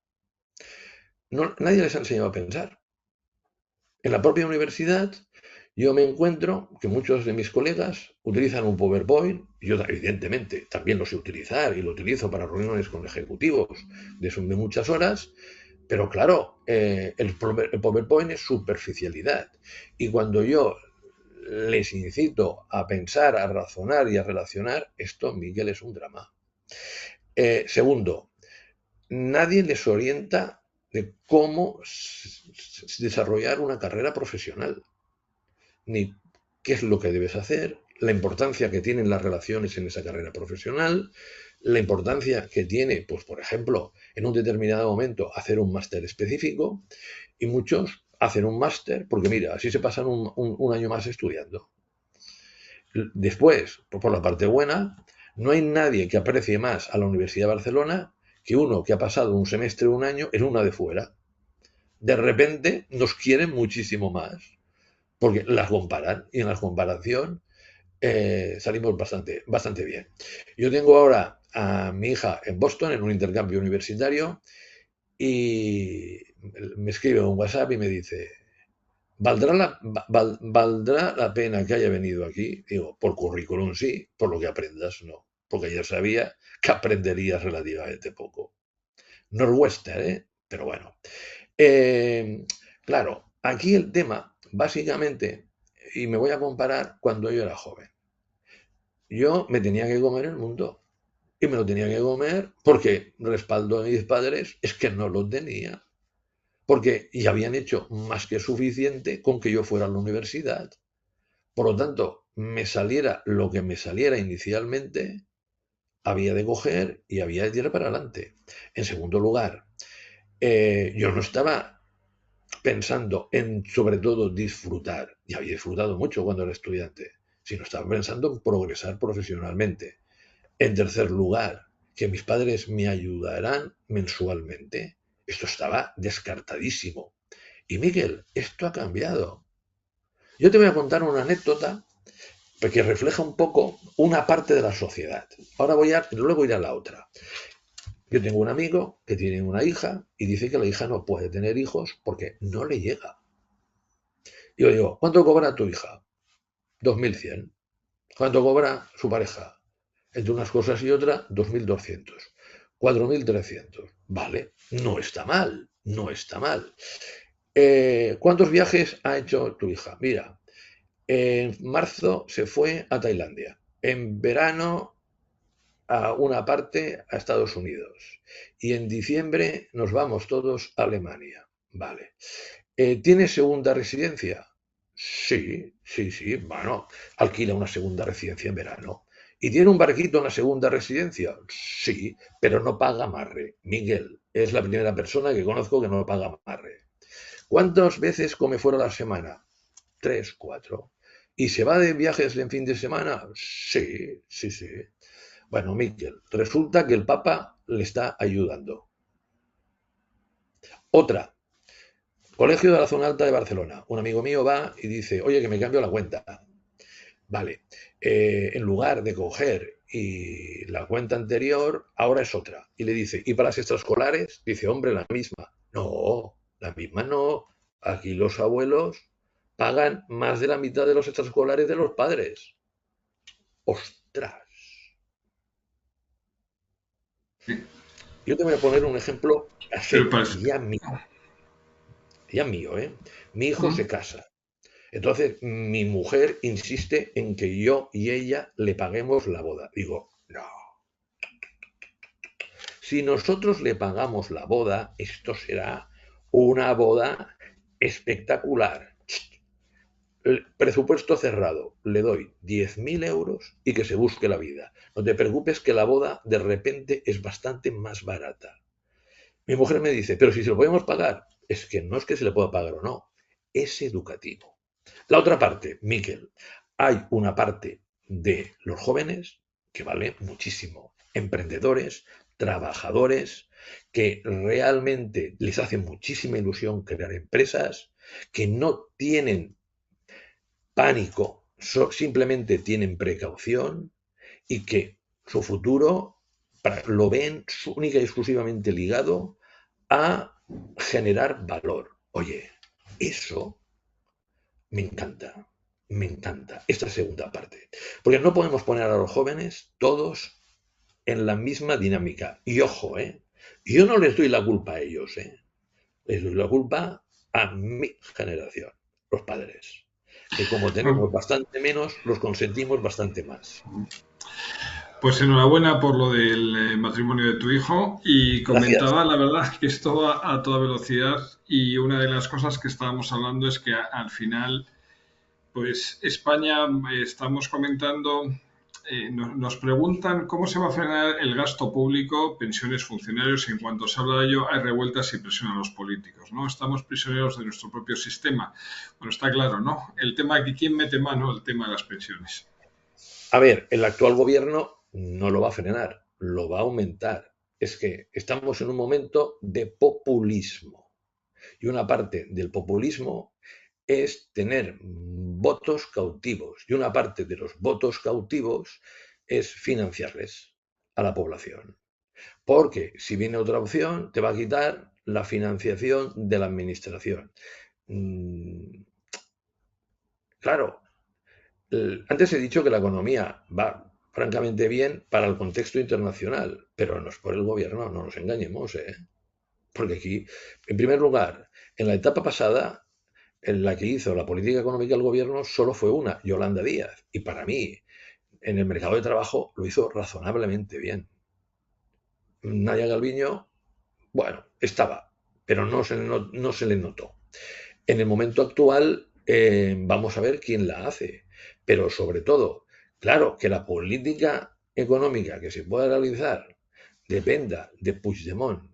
No, nadie les ha enseñado a pensar. En la propia universidad yo me encuentro que muchos de mis colegas utilizan un PowerPoint, yo evidentemente también lo sé utilizar y lo utilizo para reuniones con ejecutivos de muchas horas, pero claro, el PowerPoint es superficialidad. Y cuando yo les incito a pensar, a razonar y a relacionar, esto, Miguel, es un drama. Segundo, nadie les orienta de cómo desarrollar una carrera profesional, ni qué es lo que debes hacer, la importancia que tienen las relaciones en esa carrera profesional, la importancia que tiene, pues por ejemplo, en un determinado momento hacer un máster específico, y muchos hacen un máster porque mira, así se pasan un año más estudiando. Después, por la parte buena, no hay nadie que aprecie más a la Universidad de Barcelona que uno que ha pasado un semestre o un año en una de fuera. De repente nos quieren muchísimo más porque las comparan y en la comparación salimos bastante bien. Yo tengo ahora a mi hija en Boston en un intercambio universitario y me escribe un WhatsApp y me dice, ¿valdrá la pena que haya venido aquí? Digo, por currículum sí, por lo que aprendas no, porque ya sabía que aprenderías relativamente poco. Northwestern, ¿eh? Pero bueno. Eh, claro, aquí el tema, básicamente, y me voy a comparar cuando yo era joven. Yo me tenía que comer el mundo y me lo tenía que comer porque respaldo de mis padres es que no lo tenía. porque ya habían hecho más que suficiente con que yo fuera a la universidad. Por lo tanto, me saliera lo que me saliera inicialmente, había de coger y había de tirar para adelante. En segundo lugar, yo no estaba pensando en, sobre todo, disfrutar, y había disfrutado mucho cuando era estudiante, sino estaba pensando en progresar profesionalmente. En tercer lugar, que mis padres me ayudarán mensualmente. Esto estaba descartadísimo. Y Miguel, esto ha cambiado. Yo te voy a contar una anécdota que refleja un poco una parte de la sociedad. Luego iré a la otra. Yo tengo un amigo que tiene una hija y dice que la hija no puede tener hijos porque no le llega. Yo digo, ¿cuánto cobra tu hija? 2.100. ¿Cuánto cobra su pareja? Entre unas cosas y otras, 2.200. 4.300. Vale, no está mal, no está mal. ¿Cuántos viajes ha hecho tu hija? Mira, en marzo se fue a Tailandia. En verano a una parte a Estados Unidos. Y en diciembre nos vamos todos a Alemania. Vale. ¿Tiene segunda residencia? Sí, sí, sí. Bueno, alquila una segunda residencia en verano. ¿Y tiene un barquito en la segunda residencia? Sí, pero no paga amarre. Miguel es la primera persona que conozco que no paga amarre. ¿Cuántas veces come fuera a la semana? 3, 4. ¿Y se va de viajes en fin de semana? Sí, sí, sí. Bueno, Miguel, resulta que el Papa le está ayudando. Otra, colegio de la zona alta de Barcelona. Un amigo mío va y dice, oye, que me cambio la cuenta. Vale, en lugar de coger y la cuenta anterior, ahora es otra. Y le dice, ¿y para las extraescolares? Dice, hombre, la misma. No, la misma no. Aquí los abuelos pagan más de la mitad de los extraescolares de los padres. ¡Ostras! Yo te voy a poner un ejemplo Pero casero, parece. ya mío, ¿eh? Mi hijo se casa. Entonces, mi mujer insiste en que yo y ella le paguemos la boda. Digo, no. Si nosotros le pagamos la boda, esto será una boda espectacular. El presupuesto cerrado, le doy 10.000 euros y que se busque la vida. No te preocupes que la boda de repente es bastante más barata. Mi mujer me dice, pero si se lo podemos pagar, es que no es que se le pueda pagar o no, es educativo. La otra parte, Miquel, hay una parte de los jóvenes que vale muchísimo, emprendedores, trabajadores, que realmente les hace muchísima ilusión crear empresas, que no tienen pánico, simplemente tienen precaución y que su futuro lo ven única y exclusivamente ligado a generar valor. Oye, eso me encanta esta segunda parte, porque no podemos poner a los jóvenes todos en la misma dinámica. Y ojo, yo no les doy la culpa a ellos, les doy la culpa a mi generación, los padres, que como tenemos bastante menos, los consentimos bastante más. Pues enhorabuena por lo del matrimonio de tu hijo y Gracias. comentaba la verdad que esto va a toda velocidad y una de las cosas que estábamos hablando es que al final pues España estamos comentando nos preguntan cómo se va a frenar el gasto público, pensiones, funcionarios y en cuanto se habla de ello hay revueltas y presión a los políticos, ¿no? Estamos prisioneros de nuestro propio sistema. Bueno, está claro, ¿no? El tema de quién mete mano, el tema de las pensiones. A ver, el actual gobierno no lo va a frenar, lo va a aumentar. Es que estamos en un momento de populismo. Y una parte del populismo es tener votos cautivos. Y una parte de los votos cautivos es financiarles a la población. Porque si viene otra opción, te va a quitar la financiación de la administración. Claro, antes he dicho que la economía va francamente bien para el contexto internacional, pero no es por el gobierno, no nos engañemos, ¿eh? Porque aquí, en primer lugar, en la etapa pasada, en la que hizo la política económica el gobierno, solo fue una, Yolanda Díaz. Y para mí, en el mercado de trabajo, lo hizo razonablemente bien. Nadia Galviño, bueno, estaba. pero no se le notó. En el momento actual, vamos a ver quién la hace, pero sobre todo, claro, que la política económica que se pueda realizar dependa de Puigdemont,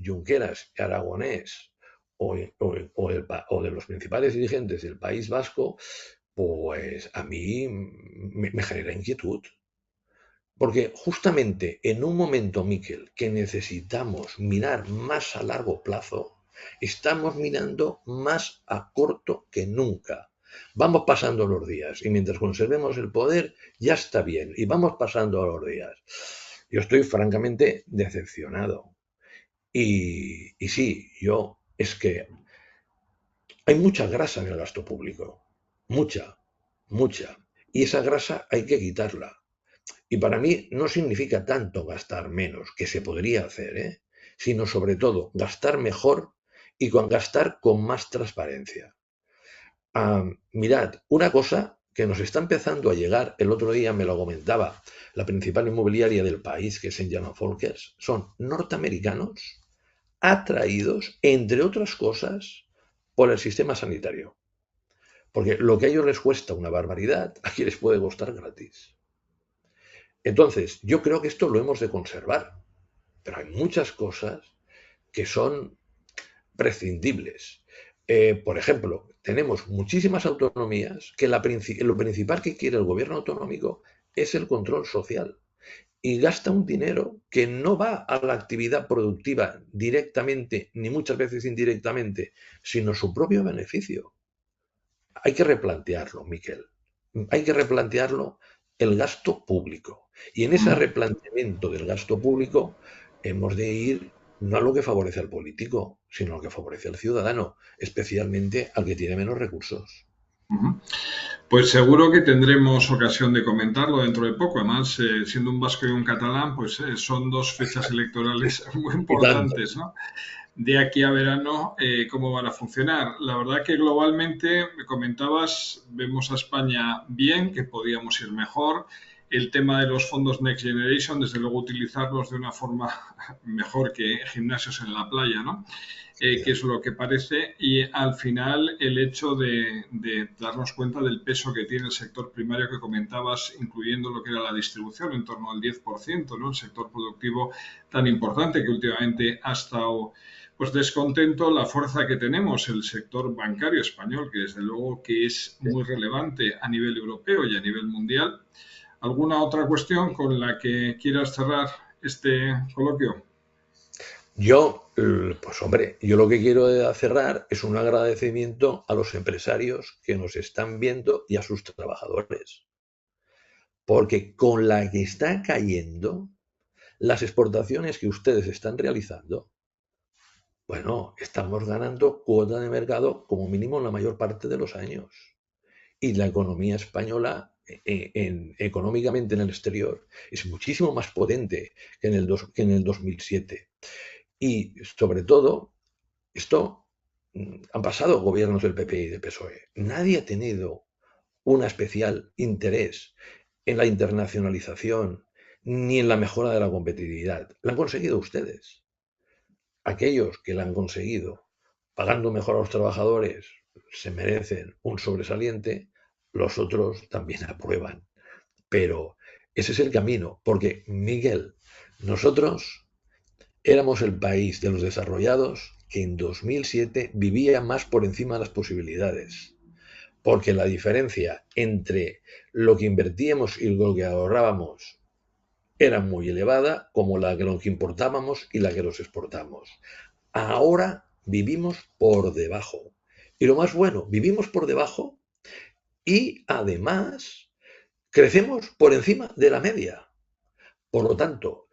Junqueras, Aragonés o de los principales dirigentes del País Vasco, pues a mí me genera inquietud. Porque justamente en un momento, Miquel, que necesitamos mirar más a largo plazo, estamos mirando más a corto que nunca. Vamos pasando los días y mientras conservemos el poder ya está bien y vamos pasando los días. Yo estoy francamente decepcionado. Y sí, es que hay mucha grasa en el gasto público. Mucha, mucha. Y esa grasa hay que quitarla. Y para mí no significa tanto gastar menos, que se podría hacer, sino sobre todo gastar mejor y gastar con más transparencia. Mirad, una cosa que nos está empezando a llegar, el otro día me lo comentaba la principal inmobiliaria del país, que es Engine Folkers, son norteamericanos atraídos, entre otras cosas, por el sistema sanitario. Porque lo que a ellos les cuesta una barbaridad, aquí les puede costar gratis. Entonces, yo creo que esto lo hemos de conservar, pero hay muchas cosas que son prescindibles. Por ejemplo, tenemos muchísimas autonomías que lo principal que quiere el gobierno autonómico es el control social y gasta un dinero que no va a la actividad productiva directamente, ni muchas veces indirectamente, sino su propio beneficio. Hay que replantearlo, Miquel. Hay que replantearlo el gasto público. Y en ese replanteamiento del gasto público hemos de ir no a lo que favorece al político, sino a lo que favorece al ciudadano, especialmente al que tiene menos recursos. Pues seguro que tendremos ocasión de comentarlo dentro de poco. Además, siendo un vasco y un catalán, pues son dos fechas electorales muy Y tanto. importantes, ¿no? De aquí a verano, cómo van a funcionar. La verdad que globalmente, me comentabas, vemos a España bien, que podíamos ir mejor. El tema de los fondos Next Generation, desde luego utilizarlos de una forma mejor que gimnasios en la playa, ¿no? Que es lo que parece, y al final el hecho de darnos cuenta del peso que tiene el sector primario que comentabas, incluyendo lo que era la distribución, en torno al 10%, ¿no? El sector productivo tan importante que últimamente ha estado pues descontento. La fuerza que tenemos, el sector bancario español, que desde luego que es muy relevante a nivel europeo y a nivel mundial. ¿Alguna otra cuestión con la que quieras cerrar este coloquio? Pues hombre, yo lo que quiero cerrar es un agradecimiento a los empresarios que nos están viendo y a sus trabajadores. Porque con la que está cayendo, las exportaciones que ustedes están realizando, bueno, estamos ganando cuota de mercado como mínimo en la mayor parte de los años. Y la economía española, económicamente en el exterior, es muchísimo más potente que en el 2007. Y sobre todo, esto han pasado gobiernos del PP y del PSOE. Nadie ha tenido un especial interés en la internacionalización ni en la mejora de la competitividad. La han conseguido ustedes. Aquellos que la han conseguido pagando mejor a los trabajadores se merecen un sobresaliente, los otros también aprueban. Pero ese es el camino, porque Miguel, nosotros éramos el país de los desarrollados que en 2007 vivía más por encima de las posibilidades, porque la diferencia entre lo que invertíamos y lo que ahorrábamos era muy elevada, como lo que importábamos y la que nos exportamos. Ahora vivimos por debajo. Y lo más bueno, vivimos por debajo y además crecemos por encima de la media. Por lo tanto,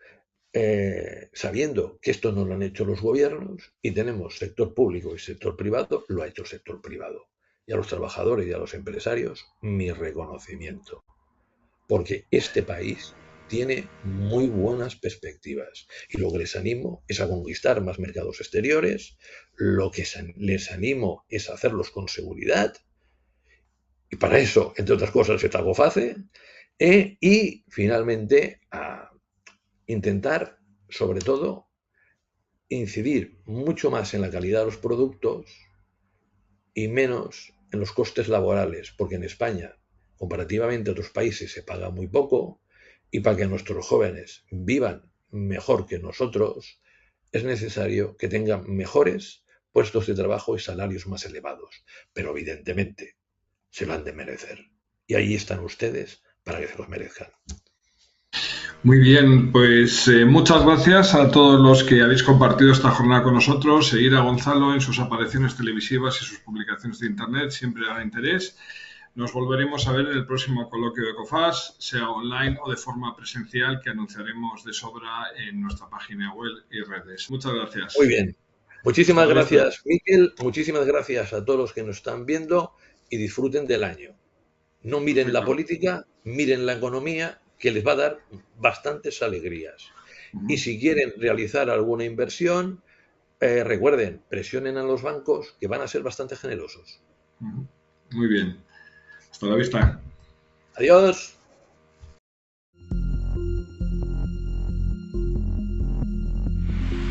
sabiendo que esto no lo han hecho los gobiernos y tenemos sector público y sector privado, lo ha hecho el sector privado. Y a los trabajadores y a los empresarios, mi reconocimiento. Porque este país tiene muy buenas perspectivas y lo que les animo es a conquistar más mercados exteriores, lo que les animo es a hacerlos con seguridad y para eso, entre otras cosas, está GOFACE, y finalmente a intentar, sobre todo, incidir mucho más en la calidad de los productos y menos en los costes laborales, porque en España, comparativamente a otros países, se paga muy poco, y para que nuestros jóvenes vivan mejor que nosotros, es necesario que tengan mejores puestos de trabajo y salarios más elevados. Pero evidentemente se lo han de merecer. Y ahí están ustedes para que se los merezcan. Muy bien, pues muchas gracias a todos los que habéis compartido esta jornada con nosotros. Seguir a Gonzalo en sus apariciones televisivas y sus publicaciones de Internet siempre da interés. Nos volveremos a ver en el próximo coloquio de ECOFAS, sea online o de forma presencial, que anunciaremos de sobra en nuestra página web y redes. Muchas Muy gracias. bien. Hasta Muchísimas la vista. gracias, Miquel. Muchísimas gracias a todos los que nos están viendo y disfruten del año. No miren la Perfecto. política, miren la economía, que les va a dar bastantes alegrías. Y Ujú, si quieren realizar alguna inversión, recuerden, presionen a los bancos que van a ser bastante generosos. ujú. Muy bien. Hasta la vista. Adiós.